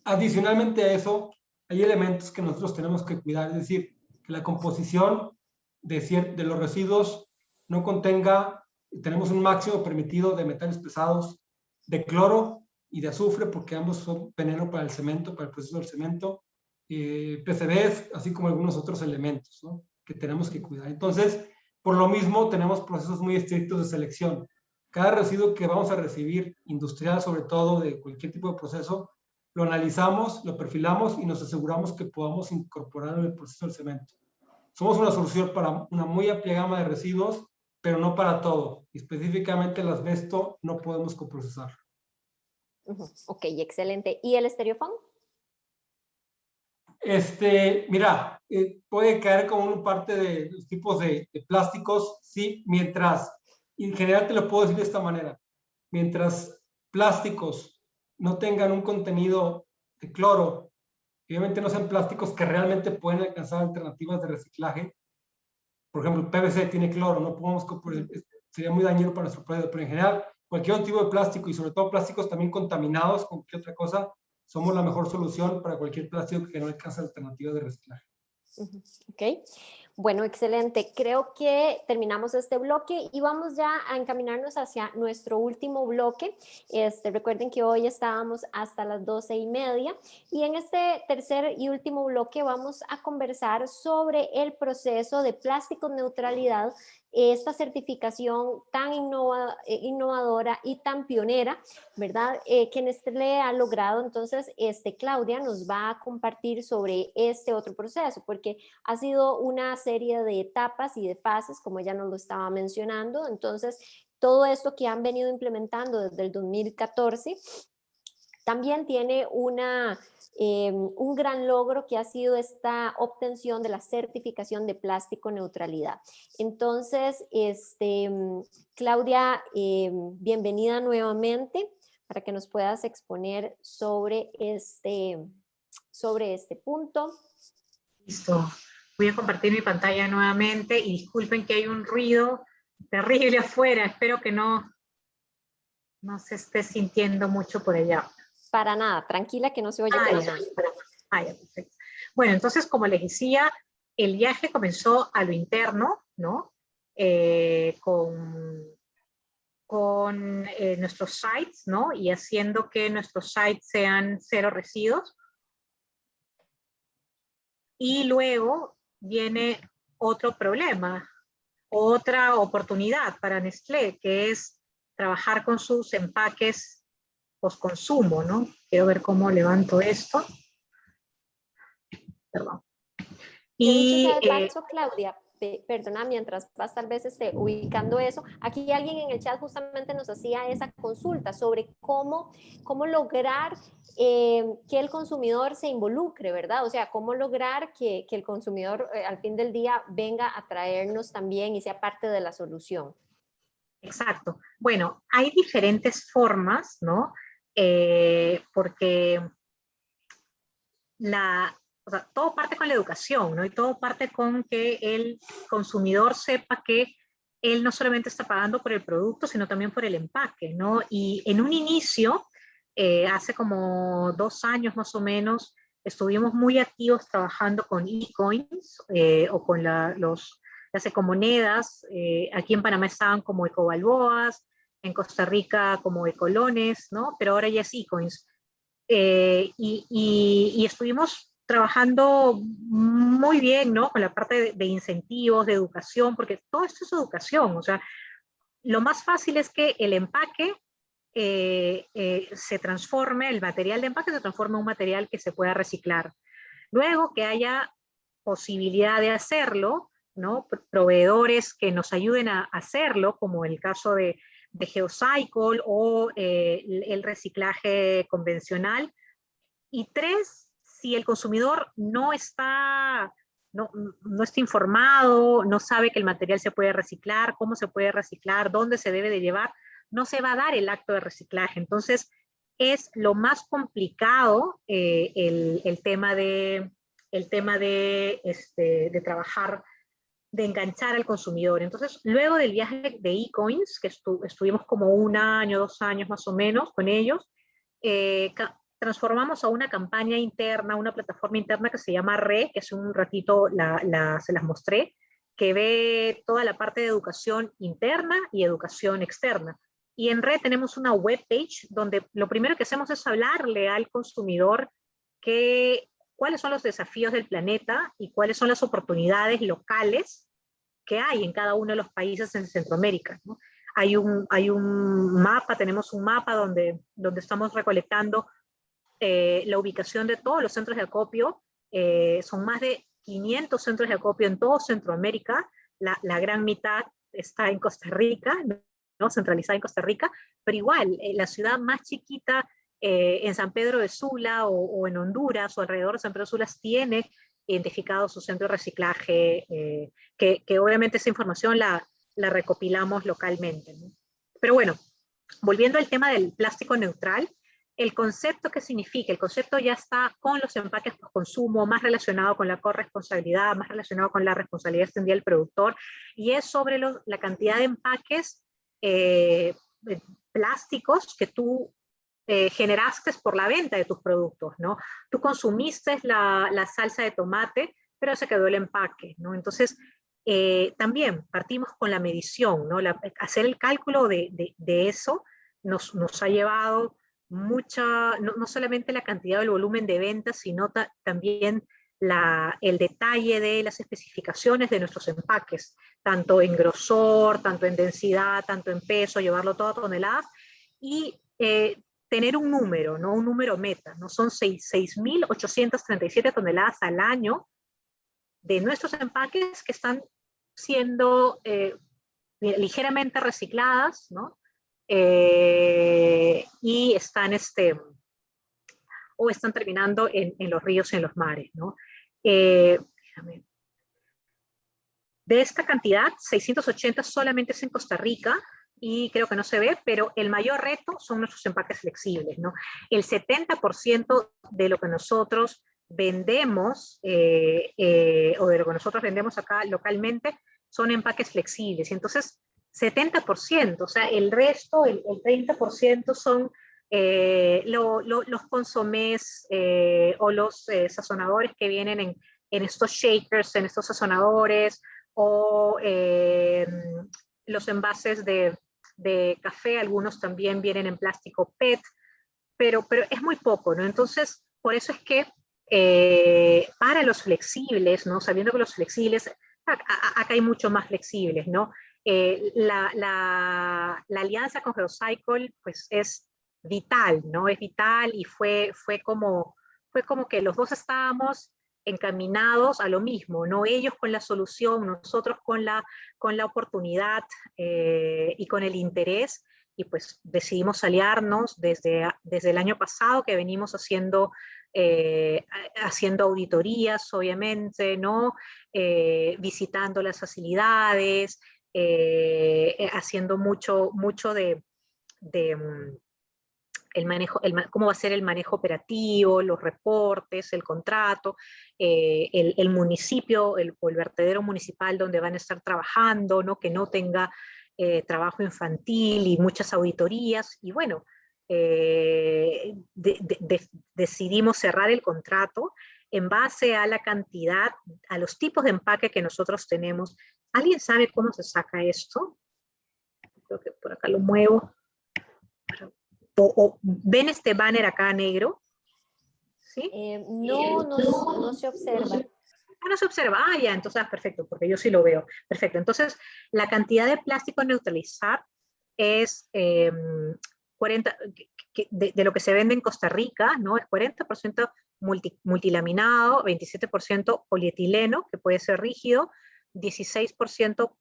Adicionalmente a eso, hay elementos que nosotros tenemos que cuidar, es decir, que la composición de los residuos no contenga, tenemos un máximo permitido de metales pesados, de cloro y de azufre, porque ambos son veneno para el cemento, para el proceso del cemento, PCBs, así como algunos otros elementos, ¿no?, que tenemos que cuidar. Entonces, por lo mismo, tenemos procesos muy estrictos de selección. Cada residuo que vamos a recibir, industrial sobre todo, de cualquier tipo de proceso, lo analizamos, lo perfilamos y nos aseguramos que podamos incorporar en el proceso del cemento. Somos una solución para una muy amplia gama de residuos, pero no para todo. Específicamente el asbesto no podemos coprocesar. Ok, excelente. ¿Y el estereofón? Mira, puede caer como una parte de los tipos de plásticos, sí, mientras, en general te lo puedo decir de esta manera, mientras plásticos no tengan un contenido de cloro, obviamente no sean plásticos que realmente pueden alcanzar alternativas de reciclaje. Por ejemplo, el PVC tiene cloro, no podemos, sería muy dañino para nuestro planeta, pero en general, cualquier otro tipo de plástico y sobre todo plásticos también contaminados con cualquier otra cosa, somos la mejor solución para cualquier plástico que no alcance alternativas de reciclaje. Ok, bueno, excelente. Creo que terminamos este bloque y vamos ya a encaminarnos hacia nuestro último bloque. Recuerden que hoy estábamos hasta las 12:30 y en este tercer y último bloque vamos a conversar sobre el proceso de Plásticos Neutralidad, esta certificación tan innovadora y tan pionera, ¿verdad? Que Nestlé ha logrado. Entonces, Claudia nos va a compartir sobre este otro proceso, porque ha sido una serie de etapas y de fases, como ella nos lo estaba mencionando. Entonces, todo esto que han venido implementando desde el 2014 también tiene un gran logro que ha sido esta obtención de la certificación de plástico neutralidad. Entonces, Claudia, bienvenida nuevamente para que nos puedas exponer sobre este punto. Listo. Voy a compartir mi pantalla nuevamente y disculpen que hay un ruido terrible afuera. Espero que no se esté sintiendo mucho por allá. Para nada, tranquila que no se oye para nada. Ya, perfecto. Bueno, entonces, como les decía, el viaje comenzó a lo interno, ¿no? Con nuestros sites, ¿no? Y haciendo que nuestros sites sean cero residuos. Y luego viene otro problema, otra oportunidad para Nestlé, que es trabajar con sus empaques postconsumo, ¿no? Quiero ver cómo levanto esto. Perdón. Y dicho sea de paso, Claudia, perdona, mientras vas tal vez ubicando eso, aquí alguien en el chat justamente nos hacía esa consulta sobre cómo lograr que el consumidor se involucre, ¿verdad? O sea, cómo lograr que el consumidor al fin del día venga a traernos también y sea parte de la solución. Exacto. Bueno, hay diferentes formas, ¿no? Porque todo parte con la educación, ¿no? Y todo parte con que el consumidor sepa que él no solamente está pagando por el producto, sino también por el empaque, ¿no? Y en un inicio, hace como 2 años más o menos, estuvimos muy activos trabajando con e-coins o con las ecomonedas. Aquí en Panamá estaban como Ecobalboas, en Costa Rica como Ecolones, ¿no? Pero ahora ya es eCoins. Y estuvimos trabajando muy bien, ¿no? Con la parte de incentivos, de educación, porque todo esto es educación. O sea, lo más fácil es que el empaque se transforme, el material de empaque se transforme en un material que se pueda reciclar. Luego que haya posibilidad de hacerlo, ¿no? Proveedores que nos ayuden a hacerlo, como el caso de Geocycle o el reciclaje convencional. Y tres, si el consumidor no está informado, no sabe que el material se puede reciclar, cómo se puede reciclar, dónde se debe de llevar, no se va a dar el acto de reciclaje. Entonces, es lo más complicado el tema de trabajar, de enganchar al consumidor. Entonces, luego del viaje de eCoins, que estuvimos como 1 año, 2 años más o menos con ellos, transformamos a una campaña interna, una plataforma interna que se llama RE, que hace un ratito se las mostré, que ve toda la parte de educación interna y educación externa. Y en RE tenemos una webpage donde lo primero que hacemos es hablarle al consumidor cuáles son los desafíos del planeta y cuáles son las oportunidades locales que hay en cada uno de los países en Centroamérica, ¿no? Hay un mapa, tenemos un mapa donde estamos recolectando la ubicación de todos los centros de acopio. Son más de 500 centros de acopio en todo Centroamérica. La gran mitad está en Costa Rica, ¿no? Centralizada en Costa Rica, pero igual, la ciudad más chiquita en San Pedro de Sula o en Honduras o alrededor de San Pedro de Sula tiene identificado su centro de reciclaje, que obviamente esa información la recopilamos localmente, ¿no? Pero bueno, volviendo al tema del plástico neutral, el concepto que significa, el concepto ya está con los empaques por consumo, más relacionado con la corresponsabilidad, más relacionado con la responsabilidad extendida del productor, y es sobre la cantidad de empaques plásticos que tú generaste por la venta de tus productos, ¿no? Tú consumiste la salsa de tomate, pero se quedó el empaque, ¿no? Entonces, también partimos con la medición, ¿no? Hacer el cálculo de eso nos ha llevado mucha, no solamente la cantidad o el volumen de ventas, sino también el detalle de las especificaciones de nuestros empaques, tanto en grosor, tanto en densidad, tanto en peso, llevarlo todo a toneladas, y tener un número, ¿no? Un número meta, ¿no? Son 6.837 toneladas al año de nuestros empaques que están siendo ligeramente recicladas, ¿no? Y están terminando en los ríos y en los mares, ¿no? Déjame. De esta cantidad, 680 solamente es en Costa Rica, y creo que no se ve, pero el mayor reto son nuestros empaques flexibles, ¿no? El 70% de lo que nosotros vendemos, o de lo que nosotros vendemos acá localmente, son empaques flexibles. Y entonces, 70%, o sea, el resto, el 30% son los consomés o los sazonadores que vienen en estos shakers, en estos sazonadores, o los envases de café, algunos también vienen en plástico PET, pero es muy poco, ¿no? Entonces, por eso es que para los flexibles, ¿no? Sabiendo que los flexibles, acá hay mucho más flexibles, ¿no? La alianza con Geocycle, pues es vital, ¿no? Es vital, y fue como que los dos estábamos encaminados a lo mismo, ¿no? Ellos con la solución, nosotros con la oportunidad y con el interés, y pues decidimos aliarnos desde el año pasado, que venimos haciendo auditorías, obviamente, ¿no? Visitando las facilidades, haciendo mucho de el manejo, cómo va a ser el manejo operativo, los reportes, el contrato, el municipio o el vertedero municipal donde van a estar trabajando, ¿no? Que no tenga trabajo infantil y muchas auditorías. Y bueno, decidimos cerrar el contrato en base a la cantidad, a los tipos de empaque que nosotros tenemos. ¿Alguien sabe cómo se saca esto? creo que por acá lo muevo. ¿Ven este banner acá negro? ¿Sí? No se observa. No se observa. Ya, entonces, perfecto, porque yo sí lo veo. Perfecto. Entonces, la cantidad de plástico a neutralizar es 40, de lo que se vende en Costa Rica, ¿no? Es 40% multilaminado, 27% polietileno, que puede ser rígido, 16%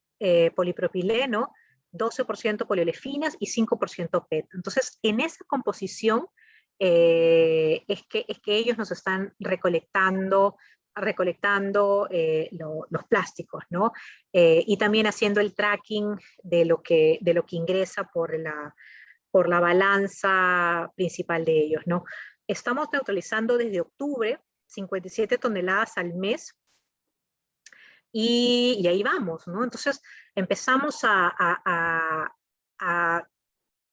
polipropileno, 12% poliolefinas y 5% PET. Entonces, en esa composición es que ellos nos están recolectando los plásticos, ¿no? Y también haciendo el tracking de lo que ingresa por la balanza principal de ellos, ¿no? Estamos neutralizando desde octubre 57 toneladas al mes y ahí vamos, ¿no? Entonces empezamos a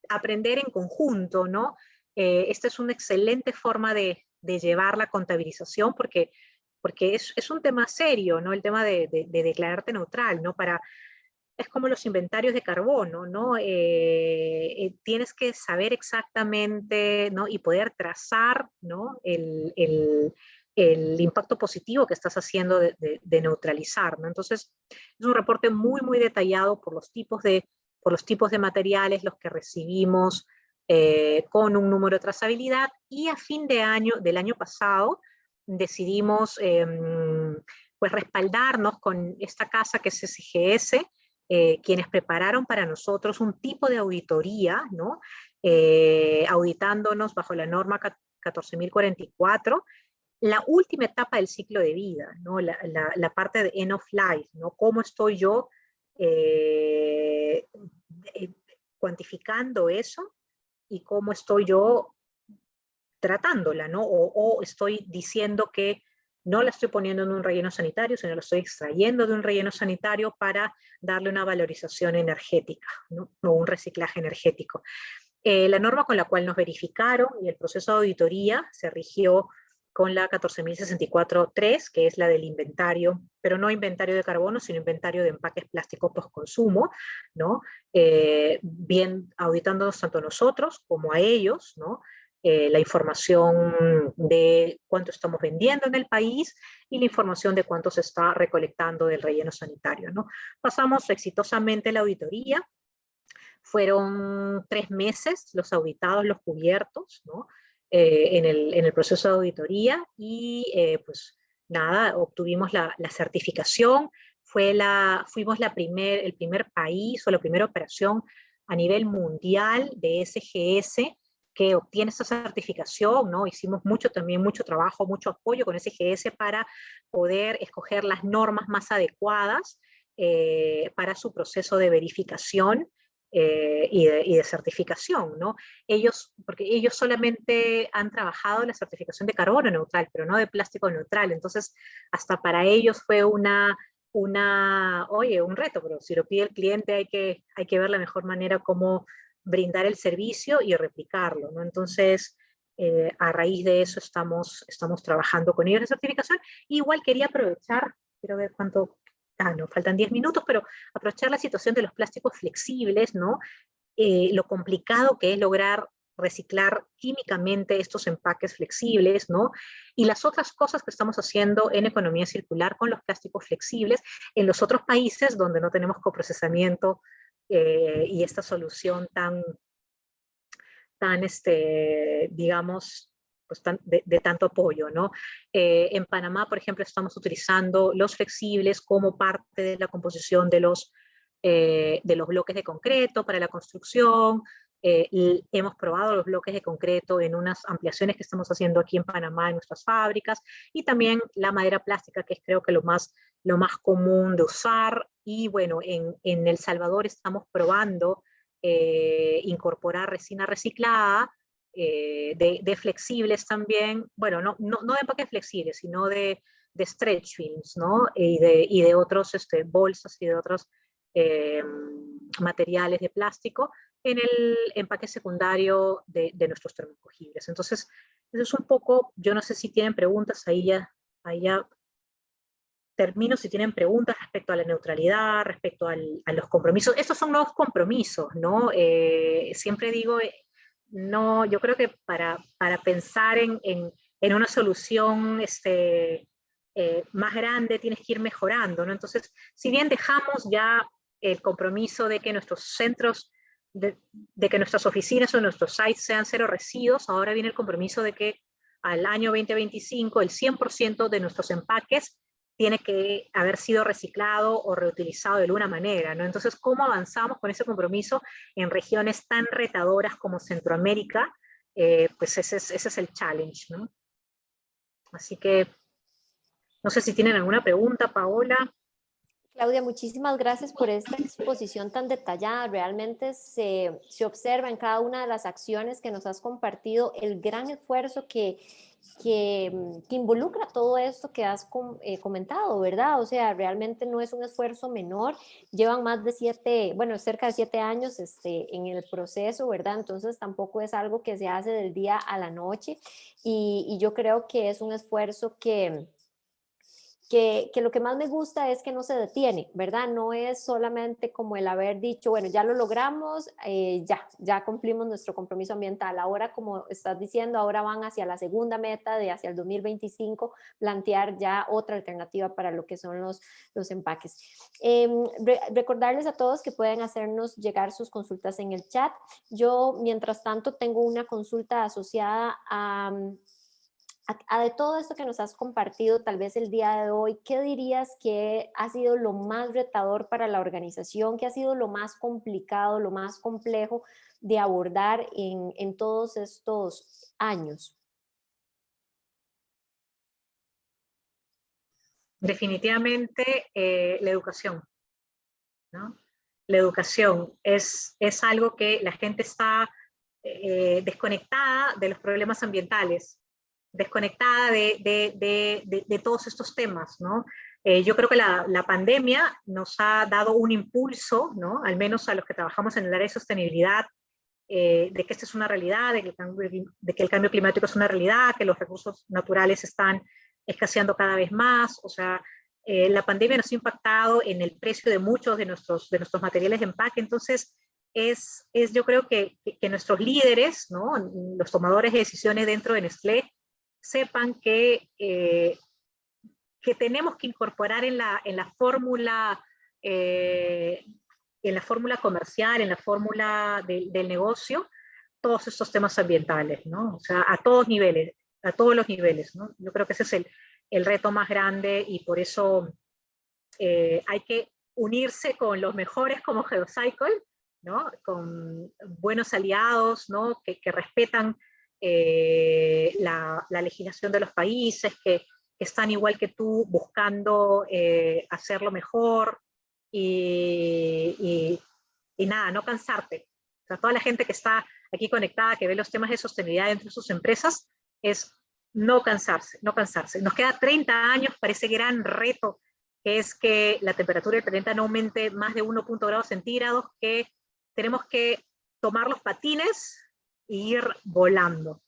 aprender en conjunto, ¿no? Esta es una excelente forma de llevar la contabilización porque es un tema serio, ¿no? El tema de declararte neutral, ¿no? Es como los inventarios de carbono, ¿no? Tienes que saber exactamente, ¿no? Y poder trazar, ¿no? El impacto positivo que estás haciendo de neutralizar, ¿no? Entonces, es un reporte muy, muy detallado por los tipos de materiales, los que recibimos con un número de trazabilidad, y a fin de año, del año pasado, decidimos pues respaldarnos con esta casa que es SGS, quienes prepararon para nosotros un tipo de auditoría, ¿no? Auditándonos bajo la norma 14.044, la última etapa del ciclo de vida, ¿no? La parte de end of life, ¿no? ¿Cómo estoy yo cuantificando eso y cómo estoy yo tratándola, ¿no? O estoy diciendo que no la estoy poniendo en un relleno sanitario, sino la estoy extrayendo de un relleno sanitario para darle una valorización energética, ¿no? O un reciclaje energético. La norma con la cual nos verificaron y el proceso de auditoría se rigió con la 14.064.3, que es la del inventario, pero no inventario de carbono, sino inventario de empaques plásticos postconsumo, ¿no? Bien auditándonos tanto a nosotros como a ellos, ¿no? La información de cuánto estamos vendiendo en el país y la información de cuánto se está recolectando del relleno sanitario, ¿no? Pasamos exitosamente la auditoría. Fueron 3 meses los auditados, los cubiertos, ¿no? En el proceso de auditoría y pues nada, obtuvimos la certificación. Fuimos el primer país o la primera operación a nivel mundial de SGS que obtiene esta certificación, ¿no? Hicimos mucho trabajo, mucho apoyo con SGS para poder escoger las normas más adecuadas para su proceso de verificación y de certificación, ¿no? Porque ellos solamente han trabajado la certificación de carbono neutral, pero no de plástico neutral, entonces hasta para ellos fue un reto, pero si lo pide el cliente hay que ver la mejor manera cómo brindar el servicio y replicarlo, ¿no? Entonces, a raíz de eso estamos trabajando con ellos en certificación. Igual quería aprovechar, quiero ver cuánto, no, faltan 10 minutos, pero aprovechar la situación de los plásticos flexibles, ¿no? Lo complicado que es lograr reciclar químicamente estos empaques flexibles, ¿no? Y las otras cosas que estamos haciendo en economía circular con los plásticos flexibles en los otros países donde no tenemos coprocesamiento y esta solución tan digamos, pues de tanto apoyo, ¿no? En Panamá, por ejemplo, estamos utilizando los flexibles como parte de la composición de los bloques de concreto para la construcción. Hemos probado los bloques de concreto en unas ampliaciones que estamos haciendo aquí en Panamá en nuestras fábricas, y también la madera plástica, que es creo que lo más común de usar. Y bueno, en El Salvador estamos probando incorporar resina reciclada de flexibles también, bueno, no de empaques flexibles, sino de stretch films, ¿no? Y de otros bolsas y de otros materiales de plástico en el empaque secundario de nuestros termocogibles. Entonces, eso es un poco, yo no sé si tienen preguntas, ahí ya termino si tienen preguntas respecto a la neutralidad, respecto a los compromisos. Estos son nuevos compromisos, ¿no? Siempre digo, no, yo creo que para pensar en una solución más grande tienes que ir mejorando, ¿no? Entonces, si bien dejamos ya el compromiso de que nuestros centros, de que nuestras oficinas o nuestros sites sean cero residuos, ahora viene el compromiso de que al año 2025 el 100% de nuestros empaques tiene que haber sido reciclado o reutilizado de alguna manera, ¿no? Entonces, ¿cómo avanzamos con ese compromiso en regiones tan retadoras como Centroamérica? Pues ese es el challenge, ¿no? Así que, no sé si tienen alguna pregunta, Paola. Claudia, muchísimas gracias por esta exposición tan detallada. Realmente se observa en cada una de las acciones que nos has compartido el gran esfuerzo que involucra todo esto que has comentado, ¿verdad? O sea, realmente no es un esfuerzo menor. Llevan más de cerca de 7 años en el proceso, ¿verdad? Entonces tampoco es algo que se hace del día a la noche y yo creo que es un esfuerzo que lo que más me gusta es que no se detiene, ¿verdad? No es solamente como el haber dicho, bueno, ya lo logramos, ya cumplimos nuestro compromiso ambiental. Ahora, como estás diciendo, ahora van hacia la segunda meta de hacia el 2025, plantear ya otra alternativa para lo que son los empaques. Recordarles a todos que pueden hacernos llegar sus consultas en el chat. Yo, mientras tanto, tengo una consulta asociada a de todo esto que nos has compartido tal vez el día de hoy. ¿Qué dirías que ha sido lo más retador para la organización? ¿Qué ha sido lo más complicado, lo más complejo de abordar en todos estos años? Definitivamente la educación, ¿no? La educación es algo que la gente está desconectada de los problemas ambientales, desconectada de todos estos temas, ¿no? Yo creo que la pandemia nos ha dado un impulso, ¿no? Al menos a los que trabajamos en el área de sostenibilidad, de que esta es una realidad, de que el cambio climático es una realidad, que los recursos naturales están escaseando cada vez más. O sea, la pandemia nos ha impactado en el precio de muchos de nuestros materiales de empaque. Entonces, yo creo que nuestros líderes, ¿no? Los tomadores de decisiones dentro de Nestlé, sepan que tenemos que incorporar en la fórmula comercial, en la fórmula del negocio, todos estos temas ambientales, ¿no? O sea, a todos los niveles, ¿no? Yo creo que ese es el reto más grande y por eso hay que unirse con los mejores como Geocycle, ¿no? Con buenos aliados, ¿no? Que respetan la legislación de los países, que están igual que tú buscando hacerlo mejor y nada, no cansarte. O sea, toda la gente que está aquí conectada, que ve los temas de sostenibilidad dentro de sus empresas, es no cansarse, no cansarse. Nos queda 30 años para ese gran reto que es que la temperatura del planeta no aumente más de 1,0 grados centígrados, que tenemos que tomar los patines e ir volando.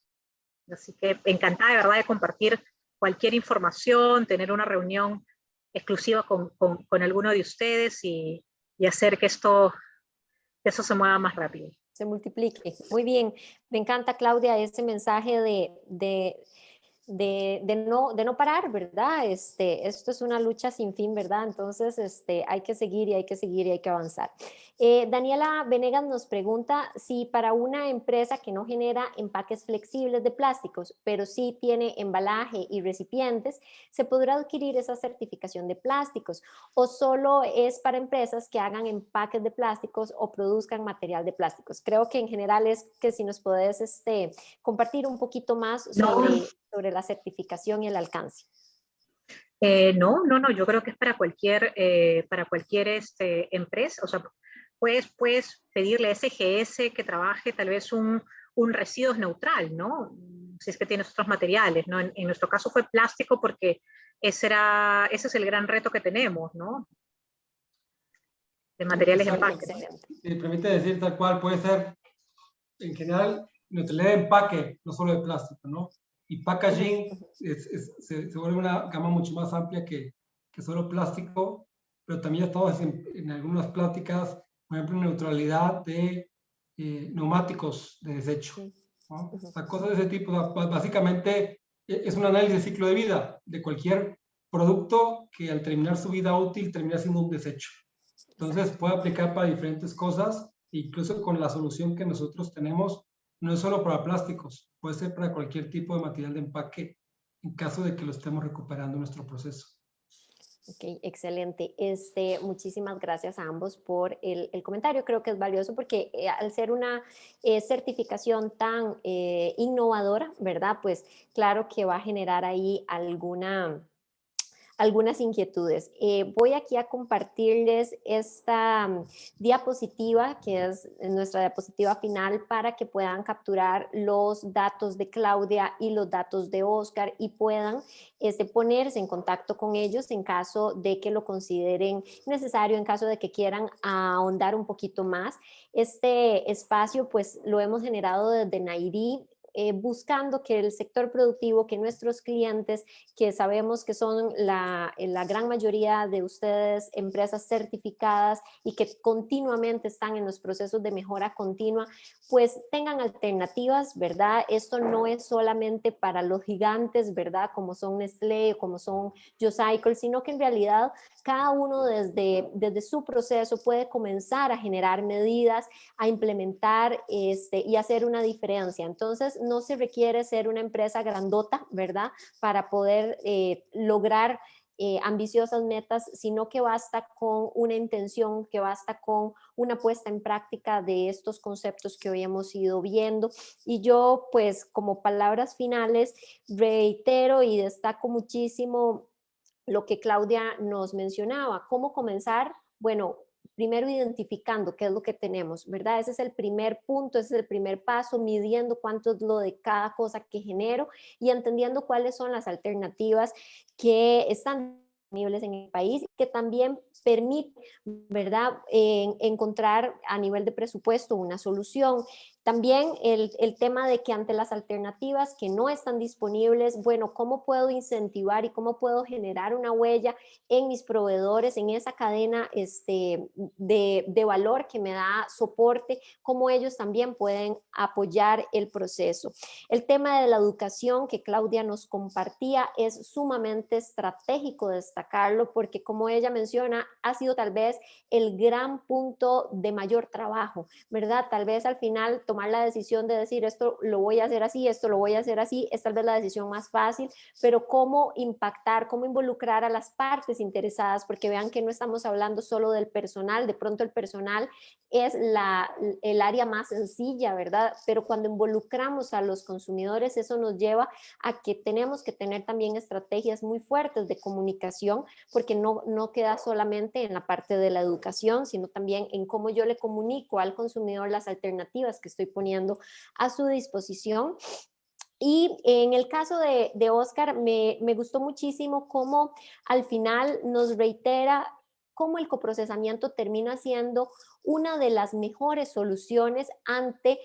Así que encantada de verdad de compartir cualquier información, tener una reunión exclusiva con alguno de ustedes y hacer que eso se mueva más rápido. Se multiplique. Muy bien. Me encanta, Claudia, ese mensaje de no parar, ¿verdad? Esto es una lucha sin fin, ¿verdad? Entonces, hay que seguir y hay que seguir y hay que avanzar. Daniela Venegas nos pregunta si para una empresa que no genera empaques flexibles de plásticos, pero sí tiene embalaje y recipientes, ¿se podrá adquirir esa certificación de plásticos? ¿O solo es para empresas que hagan empaques de plásticos o produzcan material de plásticos? Creo que en general es que si nos podés compartir un poquito más sobre la certificación y el alcance. No, yo creo que es para cualquier empresa. O sea, puedes pedirle a SGS que trabaje tal vez un residuos neutral, ¿no? Si es que tienes otros materiales, ¿no? En nuestro caso fue plástico porque ese es el gran reto que tenemos, ¿no? De materiales de empaque. Si me permite decir tal cual, puede ser en general neutralidad de empaque, no solo de plástico, ¿no? Y packaging se vuelve una gama mucho más amplia que que solo plástico, pero también estamos en algunas pláticas, por ejemplo, neutralidad de neumáticos de desecho, ¿no? O sea, cosas de ese tipo. Básicamente es un análisis de ciclo de vida de cualquier producto que al terminar su vida útil termina siendo un desecho. Entonces puede aplicar para diferentes cosas, incluso con la solución que nosotros tenemos, no es solo para plásticos, puede ser para cualquier tipo de material de empaque en caso de que lo estemos recuperando en nuestro proceso. Ok, excelente. Muchísimas gracias a ambos por el comentario. Creo que es valioso porque al ser una certificación tan innovadora, ¿verdad? Pues claro que va a generar ahí algunas inquietudes. Voy aquí a compartirles esta diapositiva, que es nuestra diapositiva final, para que puedan capturar los datos de Claudia y los datos de Oscar y puedan ponerse en contacto con ellos en caso de que lo consideren necesario, en caso de que quieran ahondar un poquito más. Este espacio pues lo hemos generado desde Nairi, buscando que el sector productivo, que nuestros clientes, que sabemos que son la gran mayoría de ustedes empresas certificadas y que continuamente están en los procesos de mejora continua, pues tengan alternativas, ¿verdad? Esto no es solamente para los gigantes, ¿verdad? Como son Nestlé, como son YoCycle, sino que en realidad cada uno desde su proceso puede comenzar a generar medidas, a implementar y hacer una diferencia. Entonces, no se requiere ser una empresa grandota, ¿verdad? Para poder lograr ambiciosas metas, sino que basta con una intención, que basta con una puesta en práctica de estos conceptos que hoy hemos ido viendo. Y yo, pues, como palabras finales, reitero y destaco muchísimo lo que Claudia nos mencionaba. ¿Cómo comenzar? Bueno, primero identificando qué es lo que tenemos, ¿verdad? Ese es el primer punto, ese es el primer paso, midiendo cuánto es lo de cada cosa que genero y entendiendo cuáles son las alternativas que están disponibles en el país, que también permite, ¿verdad?, encontrar a nivel de presupuesto una solución. También el tema de que ante las alternativas que no están disponibles, bueno, ¿cómo puedo incentivar y cómo puedo generar una huella en mis proveedores, en esa cadena de valor que me da soporte, cómo ellos también pueden apoyar el proceso? El tema de la educación que Claudia nos compartía es sumamente estratégico destacarlo porque, como ella menciona, ha sido tal vez el gran punto de mayor trabajo, ¿verdad? Tal vez al final tomar la decisión de decir esto lo voy a hacer así, esto lo voy a hacer así, es tal vez la decisión más fácil, pero cómo impactar, cómo involucrar a las partes interesadas, porque vean que no estamos hablando solo del personal, de pronto el personal es el área más sencilla, ¿verdad? Pero cuando involucramos a los consumidores, eso nos lleva a que tenemos que tener también estrategias muy fuertes de comunicación, porque no queda solamente en la parte de la educación, sino también en cómo yo le comunico al consumidor las alternativas que estoy poniendo a su disposición. Y en el caso de Oscar, me gustó muchísimo cómo al final nos reitera cómo el coprocesamiento termina siendo una de las mejores soluciones ante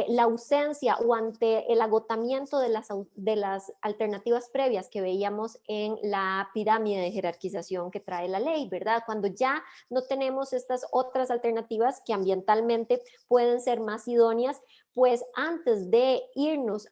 la ausencia o ante el agotamiento de las alternativas previas que veíamos en la pirámide de jerarquización que trae la ley, ¿verdad? Cuando ya no tenemos estas otras alternativas que ambientalmente pueden ser más idóneas, pues antes de irnos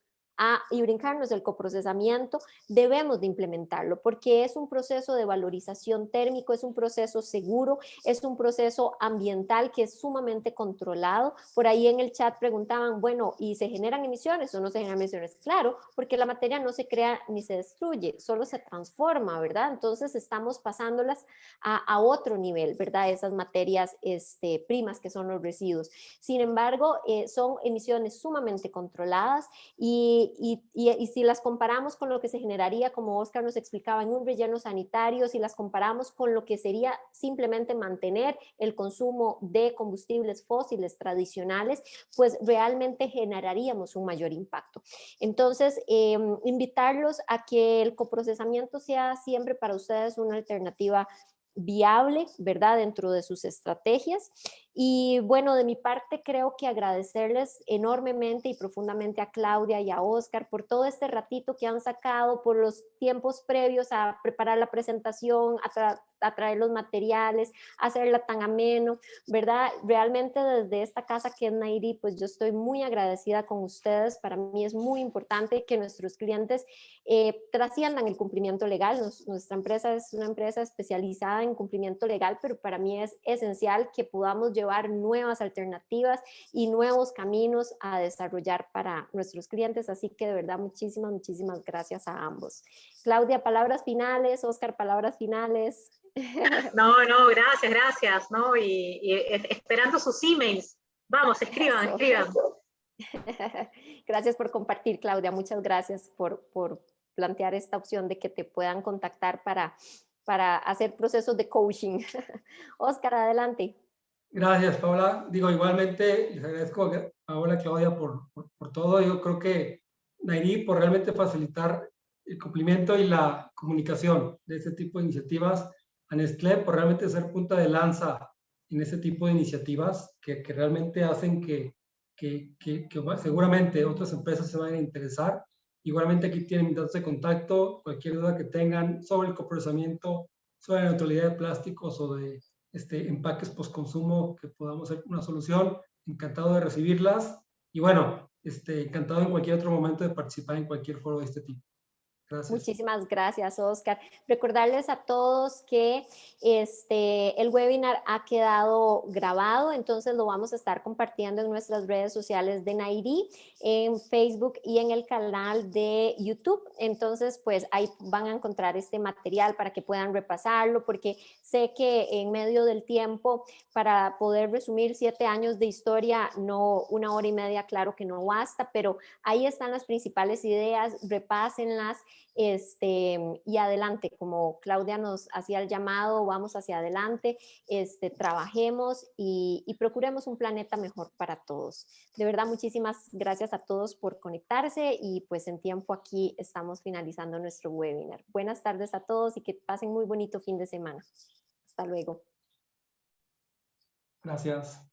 y brincarnos del coprocesamiento, debemos de implementarlo porque es un proceso de valorización térmico, es un proceso seguro, es un proceso ambiental que es sumamente controlado. Por ahí en el chat preguntaban, bueno, ¿y se generan emisiones o no se generan emisiones? Claro, porque la materia no se crea ni se destruye, solo se transforma, ¿verdad? Entonces estamos pasándolas a otro nivel, ¿verdad? Esas materias primas que son los residuos. Sin embargo, son emisiones sumamente controladas y si las comparamos con lo que se generaría, como Oscar nos explicaba, en un relleno sanitario, si las comparamos con lo que sería simplemente mantener el consumo de combustibles fósiles tradicionales, pues realmente generaríamos un mayor impacto. Entonces, invitarlos a que el coprocesamiento sea siempre para ustedes una alternativa viable, ¿verdad?, dentro de sus estrategias. Y bueno, de mi parte creo que agradecerles enormemente y profundamente a Claudia y a Oscar por todo este ratito que han sacado, por los tiempos previos a preparar la presentación, a traer los materiales, a hacerla tan ameno, ¿verdad? Realmente desde esta casa que es Nairi, pues yo estoy muy agradecida con ustedes. Para mí es muy importante que nuestros clientes trasciendan el cumplimiento legal. Nuestra empresa es una empresa especializada en cumplimiento legal, pero para mí es esencial que podamos llevar nuevas alternativas y nuevos caminos a desarrollar para nuestros clientes. Así que de verdad muchísimas, muchísimas gracias a ambos. Claudia, palabras finales. Oscar, palabras finales. No, gracias, ¿no? Y esperando sus emails. Vamos, escriban, Eso. escriban. Gracias por compartir, Claudia. Muchas gracias por plantear esta opción de que te puedan contactar para hacer procesos de coaching. Oscar, adelante. Gracias, Paola. Digo, igualmente les agradezco a Paola, Claudia, por todo. Yo creo que Nairi, por realmente facilitar el cumplimiento y la comunicación de este tipo de iniciativas, a Nestlé, por realmente ser punta de lanza en este tipo de iniciativas que realmente hacen que seguramente otras empresas se vayan a interesar. Igualmente aquí tienen mis datos de contacto, cualquier duda que tengan sobre el coprocesamiento, sobre la neutralidad de plásticos o de empaques postconsumo, que podamos hacer una solución. Encantado de recibirlas y bueno, encantado en cualquier otro momento de participar en cualquier foro de este tipo. Gracias. Muchísimas gracias, Oscar. Recordarles a todos que el webinar ha quedado grabado, entonces lo vamos a estar compartiendo en nuestras redes sociales de Nairi, en Facebook y en el canal de YouTube. Entonces, pues ahí van a encontrar este material para que puedan repasarlo, porque sé que en medio del tiempo, para poder resumir 7 años de historia, no 1 hora y media, claro que no basta, pero ahí están las principales ideas, repásenlas. Y adelante, como Claudia nos hacía el llamado, vamos hacia adelante, trabajemos y procuremos un planeta mejor para todos. De verdad, muchísimas gracias a todos por conectarse y pues en tiempo aquí estamos finalizando nuestro webinar. Buenas tardes a todos y que pasen muy bonito fin de semana. Hasta luego. Gracias.